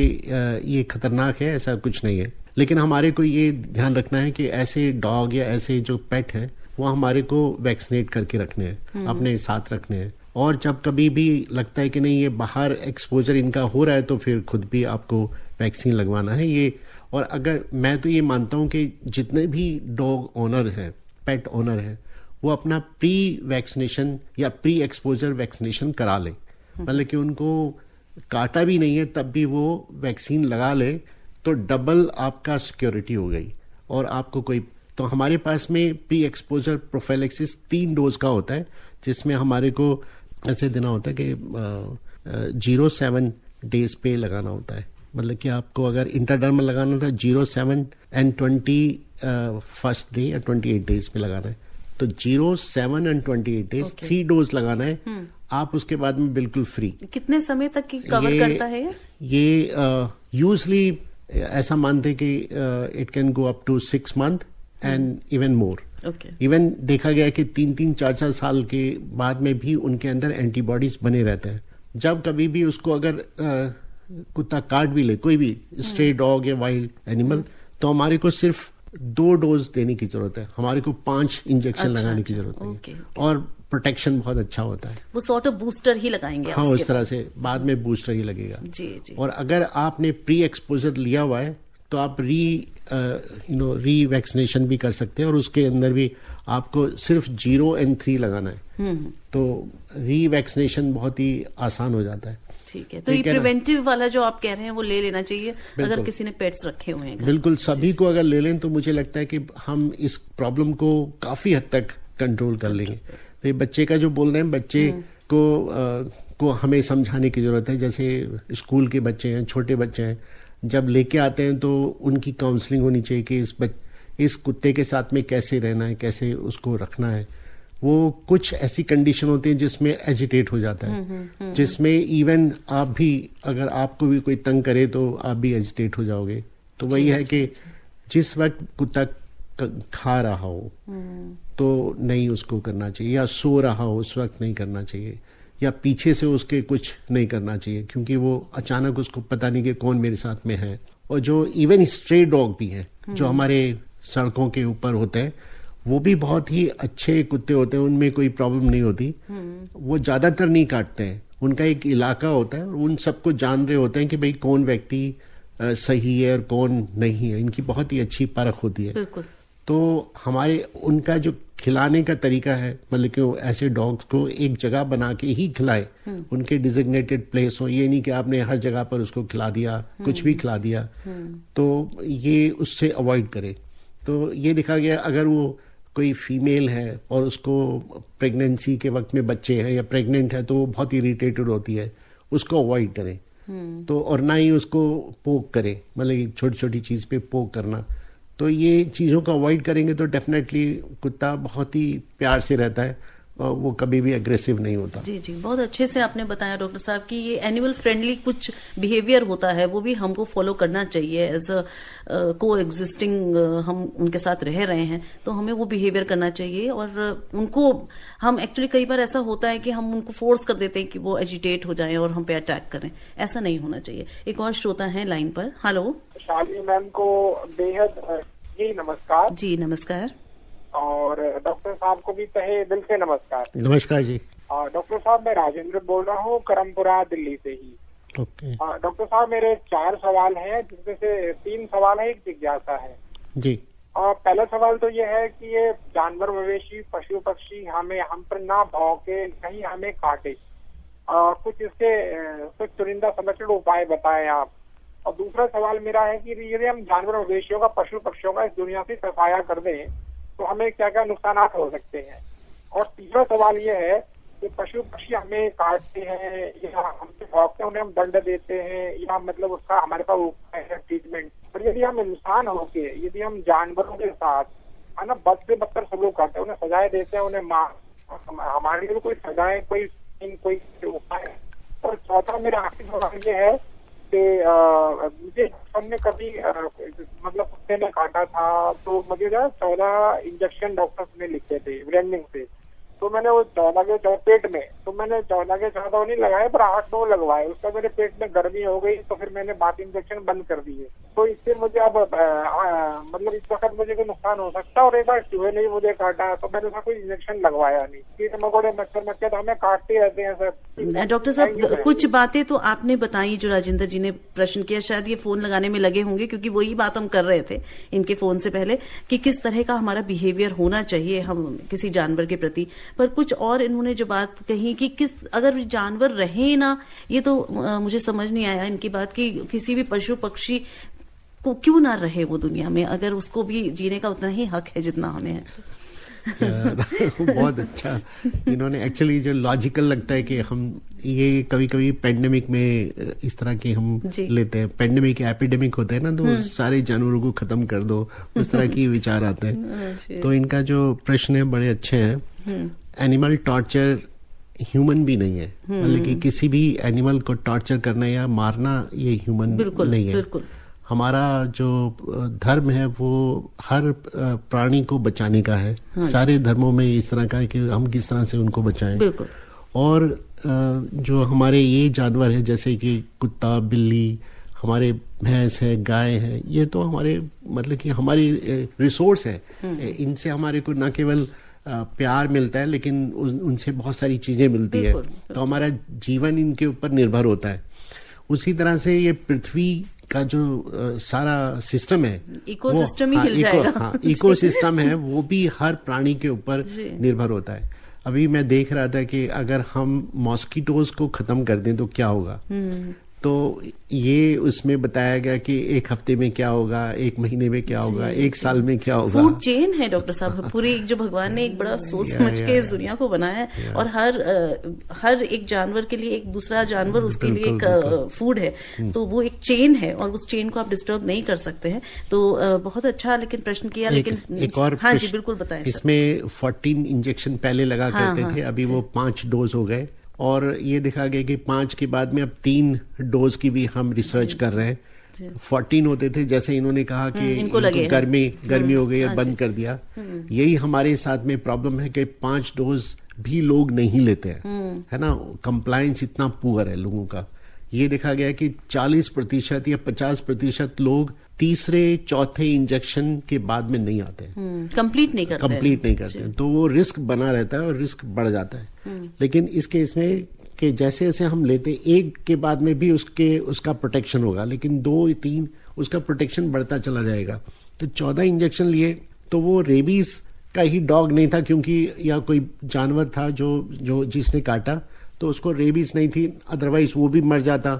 ये खतरनाक है, ऐसा कुछ नहीं है। लेकिन हमारे को ये ध्यान रखना है कि ऐसे डॉग या ऐसे जो पेट है वो हमारे को वैक्सीनेट करके रखने हैं, अपने साथ रखने हैं। और जब कभी भी लगता है कि नहीं ये बाहर एक्सपोजर इनका हो रहा है तो फिर खुद भी आपको वैक्सीन लगवाना है ये। और अगर मैं तो ये मानता हूँ कि जितने भी डॉग ओनर है, पेट ओनर है, वो अपना प्री वैक्सीनेशन या प्री एक्सपोजर वैक्सीनेशन करा ले। मतलब कि उनको काटा भी नहीं है तब भी वो वैक्सीन लगा ले तो डबल आपका सिक्योरिटी हो गई। और आपको कोई तो हमारे पास में प्री एक्सपोजर प्रोफाइलेक्सिस 3 डोज का होता है, जिसमें हमारे को ऐसे देना होता है कि 0-7 डेज पे लगाना होता है। मतलब कि आपको अगर इंटरडर्मल लगाना था 0-7 एंड 21st डे या 28 डेज पे लगाना है। तो 0-7 एंड 28 डेज 3 डोज लगाना है। आप उसके बाद में बिल्कुल फ्री। कितने समय तक की कवर करता है ये यूजली ऐसा मानते कि it can go up to 6 month and even more. Even देखा गया कि 3-3, 4-4 साल के बाद में भी उनके अंदर एंटीबॉडीज बने रहते हैं। जब कभी भी उसको अगर कुत्ता काट भी ले, कोई भी स्ट्रे डॉग या वाइल्ड एनिमल, तो हमारे को सिर्फ 2 डोज देने की जरूरत है, हमारे को 5 इंजेक्शन लगाने की जरूरत है। और प्रोटेक्शन बहुत अच्छा होता है। वो सॉर्ट ऑफ बूस्टर ही लगाएंगे। हाँ, उस तरह से बाद में बूस्टर ही लगेगा। जी। और अगर आपने प्री एक्सपोजर लिया हुआ है तो आप री वैक्सीनेशन भी कर सकते हैं। और उसके अंदर भी आपको सिर्फ 0 और 3 लगाना है। तो री वैक्सीनेशन बहुत ही आसान हो जाता है। ठीक है। तो ये प्रिवेंटिव वाला जो आप कह रहे हैं वो ले लेना चाहिए अगर किसी ने पेट्स रखे हुए हैं। बिल्कुल, सभी को अगर ले लें तो मुझे लगता है कि हम इस प्रॉब्लम को काफी हद तक कंट्रोल कर लेंगे। तो ये बच्चे का जो बोल रहे हैं, बच्चे को हमें समझाने की जरूरत है। जैसे स्कूल के बच्चे हैं, छोटे बच्चे हैं, जब लेके आते हैं तो उनकी काउंसलिंग होनी चाहिए कि इस कुत्ते के साथ में कैसे रहना है, कैसे उसको रखना है। वो कुछ ऐसी कंडीशन होती है जिसमें एजिटेट हो जाता है, जिसमें इवन आप भी, अगर आपको भी कोई तंग करे तो आप भी एजिटेट हो जाओगे। तो वही है कि जिस वक्त कुत्ता खा रहा हो तो नहीं उसको करना चाहिए, या सो रहा हो उस वक्त नहीं करना चाहिए, या पीछे से उसके कुछ नहीं करना चाहिए, क्योंकि वो अचानक उसको पता नहीं कि कौन मेरे साथ में है। और जो इवन स्ट्रे डॉग भी हैं जो हमारे सड़कों के ऊपर होते हैं, वो भी बहुत ही अच्छे कुत्ते होते हैं, उनमें कोई प्रॉब्लम नहीं होती। वो ज्यादातर नहीं काटते हैं, उनका एक इलाका होता है, उन सबको जान रहे होते हैं कि भाई कौन व्यक्ति सही है और कौन नहीं है। इनकी बहुत ही अच्छी परख होती है। बिल्कुल। तो हमारे उनका जो खिलाने का तरीका है, मतलब कि ऐसे डॉग्स को एक जगह बना के ही खिलाए, उनके डिजिग्नेटेड प्लेस हो। ये नहीं कि आपने हर जगह पर उसको खिला दिया, कुछ भी खिला दिया, तो ये उससे अवॉइड करें। तो ये देखा गया अगर वो कोई फीमेल है और उसको प्रेगनेंसी के वक्त में बच्चे हैं या प्रेग्नेंट है तो वो बहुत इरिटेटेड होती है, उसको अवॉइड करें। तो और ना ही उसको पोक करें, मतलब छोटी छोटी चीज पे पोक करना। तो ये चीज़ों को अवॉइड करेंगे तो डेफिनेटली कुत्ता बहुत ही प्यार से रहता है, वो कभी भी एग्रेसिव नहीं होता। जी जी, बहुत अच्छे से आपने बताया डॉक्टर साहब कि ये एनिमल फ्रेंडली कुछ बिहेवियर होता है, वो भी हमको फॉलो करना चाहिए। एज अ को एग्जिस्टिंग हम उनके साथ रह रहे हैं तो हमें वो बिहेवियर करना चाहिए। और उनको हम एक्चुअली कई बार ऐसा होता है कि हम उनको फोर्स कर देते हैं कि वो एजिटेट हो जाएं और हम पे अटैक करें, ऐसा नहीं होना चाहिए। एक और श्रोता है लाइन पर। हेलो, शालिनी मैम को बेहद जी नमस्कार। जी नमस्कार। और डॉक्टर साहब को भी तहे दिल से नमस्कार। नमस्कार जी। डॉक्टर साहब, मैं राजेंद्र बोल रहा हूँ करमपुरा, दिल्ली से ही। ओके। डॉक्टर साहब, मेरे 4 सवाल हैं, जिसमें से 3 सवाल है, एक जिज्ञासा है जी। पहला सवाल तो ये है कि ये जानवर, मवेशी, पशु पक्षी हम पर ना भौंके, कहीं हमें काटे, कुछ इसके कुछ चुनिंदा संरक्षण उपाय बताएं आप। और दूसरा सवाल मेरा है कि यदि हम जानवर, मवेशियों का, पशु पक्षियों का इस दुनिया से सफाया कर दें तो हमें क्या क्या नुकसान हो सकते हैं। और तीसरा सवाल ये है कि पशु पक्षी हमें काटते हैं या हमसे भौंकते हैं, उन्हें हम दंड देते हैं या मतलब उसका हमारे पास उपाय है, ट्रीटमेंट। और यदि हम इंसान होके, यदि हम जानवरों के साथ है ना बद से बदतर सलूक करते हैं, उन्हें सजाएं देते हैं, उन्हें हमारे लिए कोई सजाएं, कोई उपाय। और चौथा मेरा आखिरी सवाल ये है कि मुझे हमने कभी मतलब कुत्ते ने काटा था तो मुझे 14 इंजेक्शन डॉक्टर ने लिखे थे ब्रेंडिंग से। तो मैंने वो 14 के पेट में, तो मैंने 14 के 14 नहीं लगाए पर 8-9 लगवाए, उसका मेरे पेट में गर्मी हो गई, तो फिर मैंने बात इंजेक्शन बंद कर दिए। तो इससे मुझे अब मतलब इस वक्त मुझे कोई नुकसान हो सकता है। और एक बार चूहे ने मुझे काटा तो मैंने उसका कोई इंजेक्शन लगवाया नहीं। कीड़े मकोड़े मच्छर तो हमें काटते रहते हैं सर। डॉक्टर साहब, कुछ बातें तो आपने बताई जो राजेंद्र जी ने प्रश्न किया, शायद ये फोन लगाने में लगे होंगे, क्योंकि वही बात हम कर रहे थे इनके फोन से पहले कि किस तरह का हमारा बिहेवियर होना चाहिए हम किसी जानवर के प्रति। पर कुछ और इन्होंने जो बात कही कि किस अगर जानवर रहे ना, ये तो मुझे समझ नहीं आया इनकी बात कि किसी भी पशु पक्षी को क्यों ना रहे वो दुनिया में, अगर उसको भी जीने का उतना ही हक है जितना हमें है। बहुत अच्छा इन्होंने एक्चुअली जो लॉजिकल लगता है कि हम ये कभी कभी पेंडेमिक में इस तरह के हम लेते हैं, पेंडेमिक एपिडेमिक होते हैं ना, तो सारे जानवरों को खत्म कर दो, उस तरह की विचार आते हैं। तो इनका जो प्रश्न है बड़े अच्छे हैं। एनिमल टॉर्चर ह्यूमन भी नहीं है, मतलब कि किसी भी एनिमल को टॉर्चर करना या मारना ये ह्यूमन नहीं है। बिल्कुल। हमारा जो धर्म है वो हर प्राणी को बचाने का है। सारे धर्मों में इस तरह का है कि हम किस तरह से उनको बचाएं। बिल्कुल। और जो हमारे ये जानवर है जैसे कि कुत्ता, बिल्ली, हमारे भैंस है, गाय है, ये तो हमारे मतलब कि हमारी रिसोर्स है। इनसे हमारे को न केवल प्यार मिलता है लेकिन उनसे बहुत सारी चीजें मिलती है। तो हमारा जीवन इनके ऊपर निर्भर होता है। उसी तरह से ये पृथ्वी का जो सारा सिस्टम है, इकोसिस्टम ही हिल जाएगा। इकोसिस्टम है वो भी हर प्राणी के ऊपर निर्भर होता है। अभी मैं देख रहा था कि अगर हम मॉस्किटोज को खत्म कर दें तो क्या होगा। तो ये उसमें बताया गया कि एक हफ्ते में क्या होगा, एक महीने में क्या होगा, एक साल में क्या होगा। फूड चेन है डॉक्टर साहब, पूरी जो भगवान ने एक बड़ा सोच समझ के इस दुनिया को बनाया है। और हर एक जानवर के लिए एक दूसरा जानवर उसके लिए एक फूड है। तो वो एक चेन है और उस चेन को आप डिस्टर्ब नहीं कर सकते हैं। तो बहुत अच्छा लेकिन प्रश्न किया। लेकिन एक और हाँ जी बिल्कुल बताएं। इसमें 14 इंजेक्शन पहले लगा करते थे, अभी वो 5 डोज हो गए। और ये दिखा गया कि 5 के बाद में अब 3 डोज की भी हम रिसर्च कर रहे हैं। 14 होते थे, जैसे इन्होंने कहा कि इनको गर्मी हो गई और बंद कर दिया। यही हमारे साथ में प्रॉब्लम है कि 5 डोज भी लोग नहीं लेते हैं, है ना। कंप्लायंस इतना पुअर है लोगों का। ये देखा गया कि 40% या 50% लोग तीसरे चौथे इंजेक्शन के बाद में नहीं आते हैं, कंप्लीट नहीं करते। तो वो रिस्क बना रहता है और रिस्क बढ़ जाता है। लेकिन इस केस में कि जैसे जैसे हम लेते एक के बाद में भी उसका प्रोटेक्शन होगा, लेकिन 2-3 उसका प्रोटेक्शन बढ़ता चला जाएगा। तो 14 इंजेक्शन लिए तो वो रेबीज का ही डॉग नहीं था, क्योंकि या कोई जानवर था जो जिसने काटा तो उसको रेबीज नहीं थी, अदरवाइज वो भी मर जाता।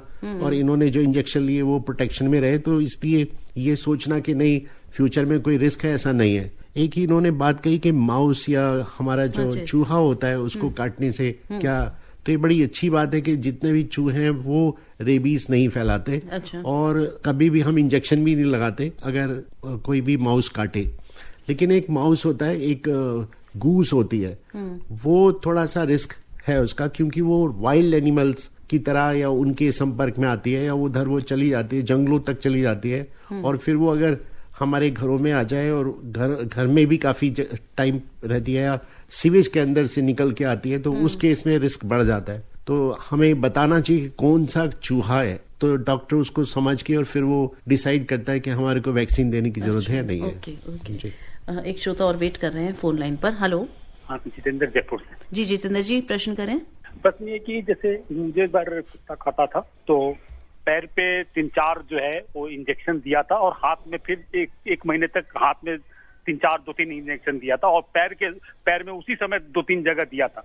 और इन्होंने जो इंजेक्शन लिए वो प्रोटेक्शन में रहे। तो इसलिए ये सोचना कि नहीं फ्यूचर में कोई रिस्क है, ऐसा नहीं है। एक ही इन्होंने बात कही कि माउस या हमारा जो चूहा होता है उसको काटने से क्या, तो ये बड़ी अच्छी बात है कि जितने भी चूहे हैं वो रेबीज नहीं फैलाते। अच्छा। और कभी भी हम इंजेक्शन भी नहीं लगाते अगर कोई भी माउस काटे। लेकिन एक माउस होता है, एक गूस होती है, वो थोड़ा सा रिस्क है उसका, क्योंकि वो वाइल्ड एनिमल्स की तरह या उनके संपर्क में आती है या उधर वो चली जाती है, जंगलों तक चली जाती है। और फिर वो अगर हमारे घरों में आ जाए और घर में भी काफी टाइम रहती है या सीवेज के अंदर से निकल के आती है, तो उस केस में रिस्क बढ़ जाता है। तो हमें बताना चाहिए कि कौन सा चूहा है, तो डॉक्टर उसको समझ के और फिर वो डिसाइड करता है कि हमारे को वैक्सीन देने की जरूरत है या नहीं है। ओके। एक श्रोता और वेट कर रहे हैं फोन लाइन पर। हेलो। हाँ, जितेंद्र जयपुर से। जी जितेंद्र जी प्रश्न करें। प्रश्न ये कि जैसे मुझे एक बार कुत्ता खाता था तो पैर पे 3-4 जो है वो इंजेक्शन दिया था और हाथ में फिर एक महीने तक हाथ में 2-3 इंजेक्शन दिया था और पैर में उसी समय 2-3 जगह दिया था।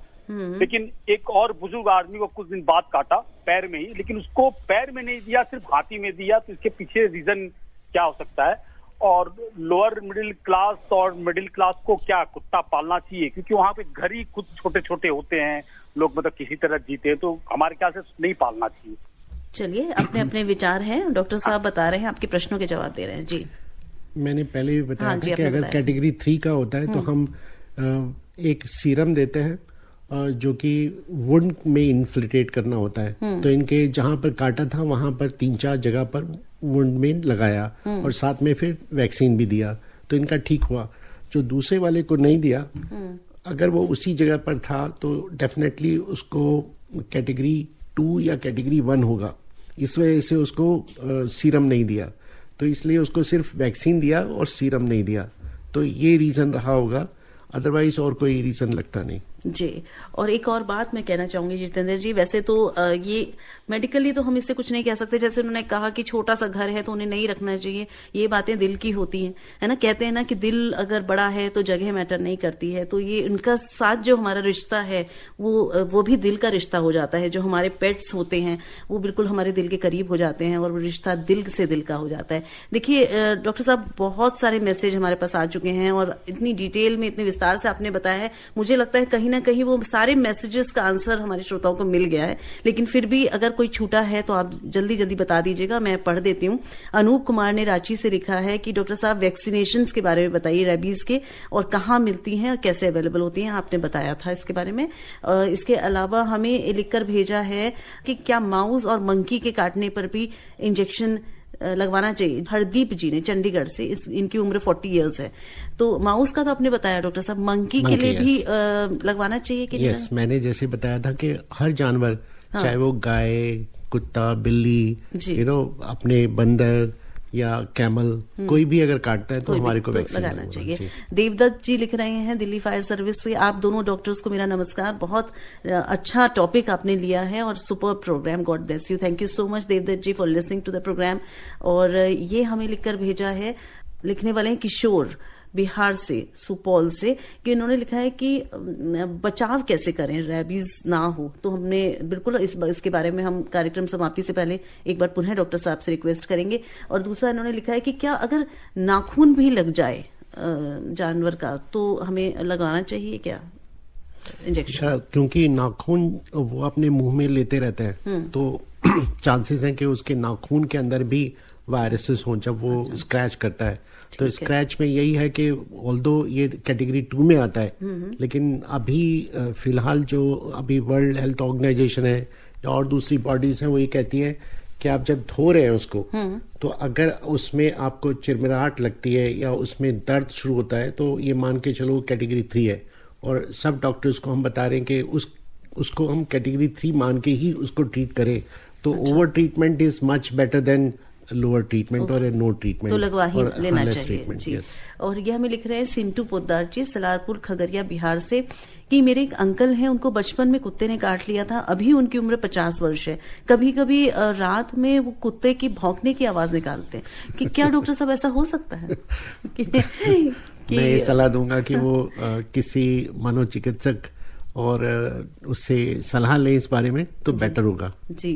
लेकिन एक और बुजुर्ग आदमी को कुछ दिन बाद काटा पैर में ही, लेकिन उसको पैर में नहीं दिया, सिर्फ हाथी में दिया। तो इसके पीछे रीजन क्या हो सकता है? और लोअर मिडिल क्लास और मिडिल क्लास को क्या कुत्ता पालना चाहिए? क्योंकि वहाँ पे घर ही खुद छोटे छोटे होते हैं, लोग मतलब किसी तरह जीते हैं, तो हमारे ख्याल से नहीं पालना चाहिए। चलिए, अपने अपने विचार हैं, डॉक्टर साहब बता रहे हैं, आपके प्रश्नों के जवाब दे रहे हैं। जी मैंने पहले भी बताया था कि अगर कैटेगरी 3 का होता है तो हम एक सीरम देते हैं जो कि वुंड में इन्फ्लिटेट करना होता है। तो इनके जहां पर काटा था वहां पर 3-4 जगह पर वुंड में लगाया और साथ में फिर वैक्सीन भी दिया, तो इनका ठीक हुआ। जो दूसरे वाले को नहीं दिया, अगर वो उसी जगह पर था तो डेफिनेटली उसको कैटेगरी 2 या कैटेगरी 1 होगा। इस वजह से उसको सीरम नहीं दिया, तो इसलिए उसको सिर्फ वैक्सीन दिया और सीरम नहीं दिया, तो ये रीज़न रहा होगा, अदरवाइज और कोई रीज़न लगता नहीं। जी, और एक और बात मैं कहना चाहूंगी जितेंद्र जी, वैसे तो ये मेडिकली तो हम इससे कुछ नहीं कह सकते, जैसे उन्होंने कहा कि छोटा सा घर है तो उन्हें नहीं रखना चाहिए, ये बातें दिल की होती हैं, है ना। कहते हैं ना कि दिल अगर बड़ा है तो जगह मैटर नहीं करती है, तो ये उनका साथ जो हमारा रिश्ता है वो भी दिल का रिश्ता हो जाता है। जो हमारे पेट्स होते हैं वो बिल्कुल हमारे दिल के करीब हो जाते हैं और वो रिश्ता दिल से दिल का हो जाता है। देखिए डॉक्टर साहब, बहुत सारे मैसेज हमारे पास आ चुके हैं और इतनी डिटेल में, इतने विस्तार से आपने बताया है, मुझे लगता है कहीं ना कहीं वो सारे मैसेजेस का आंसर हमारे श्रोताओं को मिल गया है। लेकिन फिर भी अगर कोई छूटा है तो आप जल्दी जल्दी बता दीजिएगा, मैं पढ़ देती हूँ। अनूप कुमार ने रांची से लिखा है कि डॉक्टर साहब वैक्सीनेशन के बारे में बताइए, रेबीज के, और कहाँ मिलती हैं और कैसे अवेलेबल होती हैं, आपने बताया था इसके बारे में। इसके अलावा हमें लिखकर भेजा है कि क्या माउस और मंकी के काटने पर भी इंजेक्शन लगवाना चाहिए। हरदीप जी ने चंडीगढ़ से, इनकी उम्र 40 इयर्स है। तो माउस का तो आपने बताया डॉक्टर साहब, मंकी के लिए भी लगवाना चाहिए कि नहीं? मैंने जैसे बताया था कि हर जानवर, चाहे वो गाय, कुत्ता, बिल्ली, अपने बंदर या कैमल, कोई भी अगर काटता है तो हमारे को वैक्सीन लगाना चाहिए। देवदत्त जी लिख रहे हैं दिल्ली फायर सर्विस से, आप दोनों डॉक्टर्स को मेरा नमस्कार, बहुत अच्छा टॉपिक आपने लिया है और super program, god bless you, thank you so much Devdutt ji for listening to the program. और ये हमें लिखकर भेजा है, लिखने वाले हैं किशोर बिहार से, सुपौल से, कि उन्होंने लिखा है कि बचाव कैसे करें, रेबीज ना हो। तो हमने बिल्कुल इसके बारे में हम कार्यक्रम समाप्ति से पहले एक बार पुनः डॉक्टर साहब से रिक्वेस्ट करेंगे। और दूसरा इन्होंने लिखा है कि क्या अगर नाखून भी लग जाए जानवर का तो हमें लगाना चाहिए क्या इंजेक्शन? क्योंकि नाखून वो अपने मुंह में लेते रहते हैं, तो चांसेस हैं कि उसके नाखून के अंदर भी वायरसेस हों जब वो स्क्रैच करता है। तो स्क्रैच में यही है कि ऑल्दो ये कैटेगरी 2 में आता है, लेकिन अभी फिलहाल जो अभी वर्ल्ड हेल्थ ऑर्गेनाइजेशन है या और दूसरी बॉडीज हैं वो ये कहती हैं कि आप जब धो रहे हैं उसको, तो अगर उसमें आपको चिरमिराहट लगती है या उसमें दर्द शुरू होता है तो ये मान के चलो कैटेगरी 3 है। और सब डॉक्टर्स को हम बता रहे हैं कि उसको हम कैटेगरी 3 मान के ही उसको ट्रीट करें। तो over treatment is much better than lower treatment और नो ट्रीटमेंट, तो लगवा ही लेना चाहिए जी। और ये हमें लिख रहे हैं सिंटू पोद्दार जी, सलारपुर खगड़िया बिहार से, कि मेरे एक अंकल हैं, उनको बचपन में कुत्ते ने काट लिया था, अभी उनकी उम्र 50 वर्ष है, कभी कभी रात में वो कुत्ते की भौंकने की आवाज निकालते हैं, कि क्या डॉक्टर साहब ऐसा हो सकता है? मैं ये सलाह दूंगा कि वो किसी मनोचिकित्सक और उससे सलाह लें इस बारे में तो बेटर होगा जी।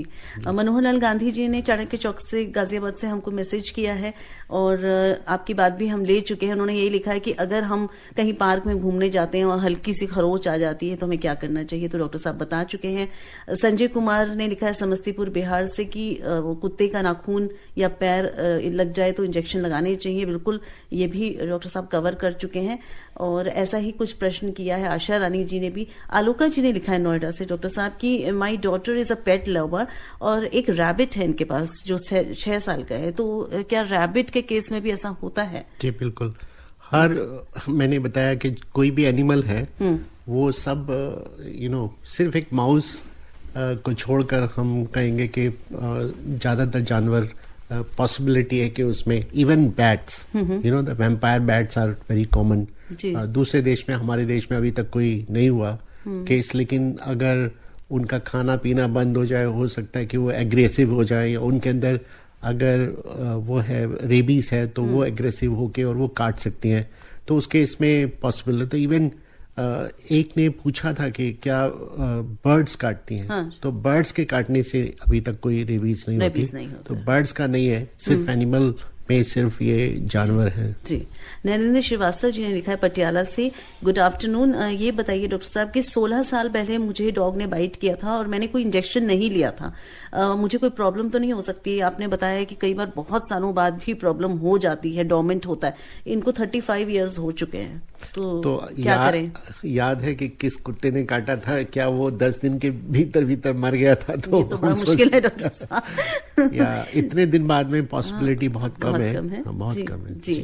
मनोहर लाल गांधी जी ने चाणक्य चौक से, गाजियाबाद से हमको मैसेज किया है और आपकी बात भी हम ले चुके हैं। उन्होंने यही लिखा है कि अगर हम कहीं पार्क में घूमने जाते हैं और हल्की सी खरोच आ जाती है तो हमें क्या करना चाहिए, तो डॉक्टर साहब बता चुके हैं। संजय कुमार ने लिखा है समस्तीपुर बिहार से कि वो कुत्ते का नाखून या पैर लग जाए तो इंजेक्शन लगाने चाहिए, बिल्कुल ये भी डॉक्टर साहब कवर कर चुके हैं। और ऐसा ही कुछ प्रश्न किया है आशा रानी जी ने भी। आलोका जी ने लिखा है नोएडा से, डॉक्टर साहब की my daughter is a pet lover और एक रैबिट है इनके पास जो 6 साल का है, तो क्या रैबिट के केस में भी ऐसा होता है? जी बिल्कुल, मैंने बताया कि कोई भी एनिमल है वो सब सिर्फ एक माउस को छोड़कर हम कहेंगे कि ज्यादातर जानवर पॉसिबिलिटी है कि उसमें even bats, the vampire bats are very common. दूसरे देश में, हमारे देश में अभी तक कोई नहीं हुआ केस, लेकिन अगर उनका खाना पीना बंद हो जाए, हो सकता है कि वो एग्रेसिव हो जाए, या उनके अंदर अगर वो है रेबीज है तो वो एग्रेसिव होके और वो काट सकती हैं, तो उस केस में पॉसिबल है। तो इवन एक ने पूछा था कि क्या बर्ड्स काटती हैं, हाँ। तो बर्ड्स के काटने से अभी तक कोई रेबीज नहीं होती, तो बर्ड्स का नहीं है, सिर्फ एनिमल में सिर्फ ये जानवर हैं जी। नरेंद्र श्रीवास्तव जी ने लिखा है पटियाला से, गुड आफ्टरनून, ये बताइए डॉक्टर साहब कि 16 साल पहले मुझे डॉग ने बाइट किया था और मैंने कोई इंजेक्शन नहीं लिया था, मुझे कोई प्रॉब्लम तो नहीं हो सकती? आपने बताया कि कई बार बहुत सालों बाद भी प्रॉब्लम हो जाती है, डोमेंट होता है, इनको 35 इयर्स हो चुके हैं, तो क्या करें? याद है कि किस कुत्ते ने काटा था, क्या वो 10 दिन के भीतर मर गया था? तो बड़ा मुश्किल है डॉक्टर साहब। या इतने दिन बाद में पॉसिबिलिटी बहुत कम कम है। बहुत कम है जी।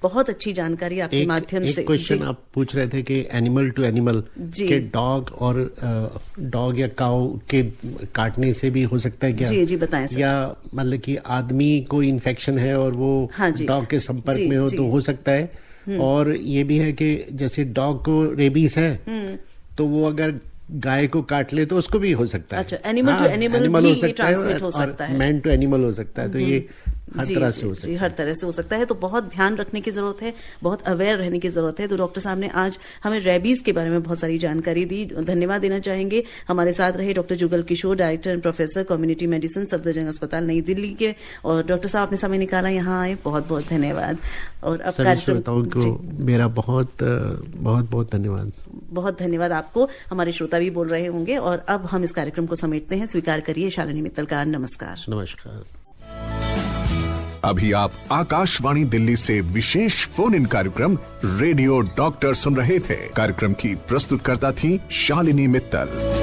बहुत अच्छी जानकारी आपके माध्यम से। एक क्वेश्चन आप पूछ रहे थे कि एनिमल टू एनिमल के डॉग और डॉग या काऊ के काटने से भी हो सकता है क्या? जी बताएं सर। या मतलब कि आदमी को इन्फेक्शन है और वो डॉग के संपर्क में हो तो हो सकता है। और ये भी है कि जैसे डॉग को रेबीज है तो वो अगर गाय को काट ले तो उसको भी हो सकता है। अच्छा, एनिमल टू एनिमल हो सकता है और मैन टू एनिमल हो सकता है। तो ये हर तरह से हो सकता है। हर तरह से हो सकता है। तो बहुत ध्यान रखने की जरूरत है, बहुत अवेयर रहने की जरूरत है। तो डॉक्टर साहब ने आज हमें रेबीज के बारे में बहुत सारी जानकारी दी। धन्यवाद देना चाहेंगे। हमारे साथ रहे doctor Jugal Kishore, director and professor community medicine, Safdarjung अस्पताल नई दिल्ली के। और डॉक्टर साहब आपने समय निकाला, यहाँ आए, बहुत बहुत धन्यवाद। और अब कार्यक्रम को मेरा बहुत बहुत धन्यवाद। बहुत धन्यवाद आपको। हमारे श्रोता भी बोल रहे होंगे। और अब हम इस कार्यक्रम को समेटते हैं। स्वीकार करिए शालिनी मित्तल का नमस्कार। नमस्कार। अभी आप आकाशवाणी दिल्ली से विशेष फोन इन कार्यक्रम रेडियो डॉक्टर सुन रहे थे। कार्यक्रम की प्रस्तुतकर्ता थी शालिनी मित्तल।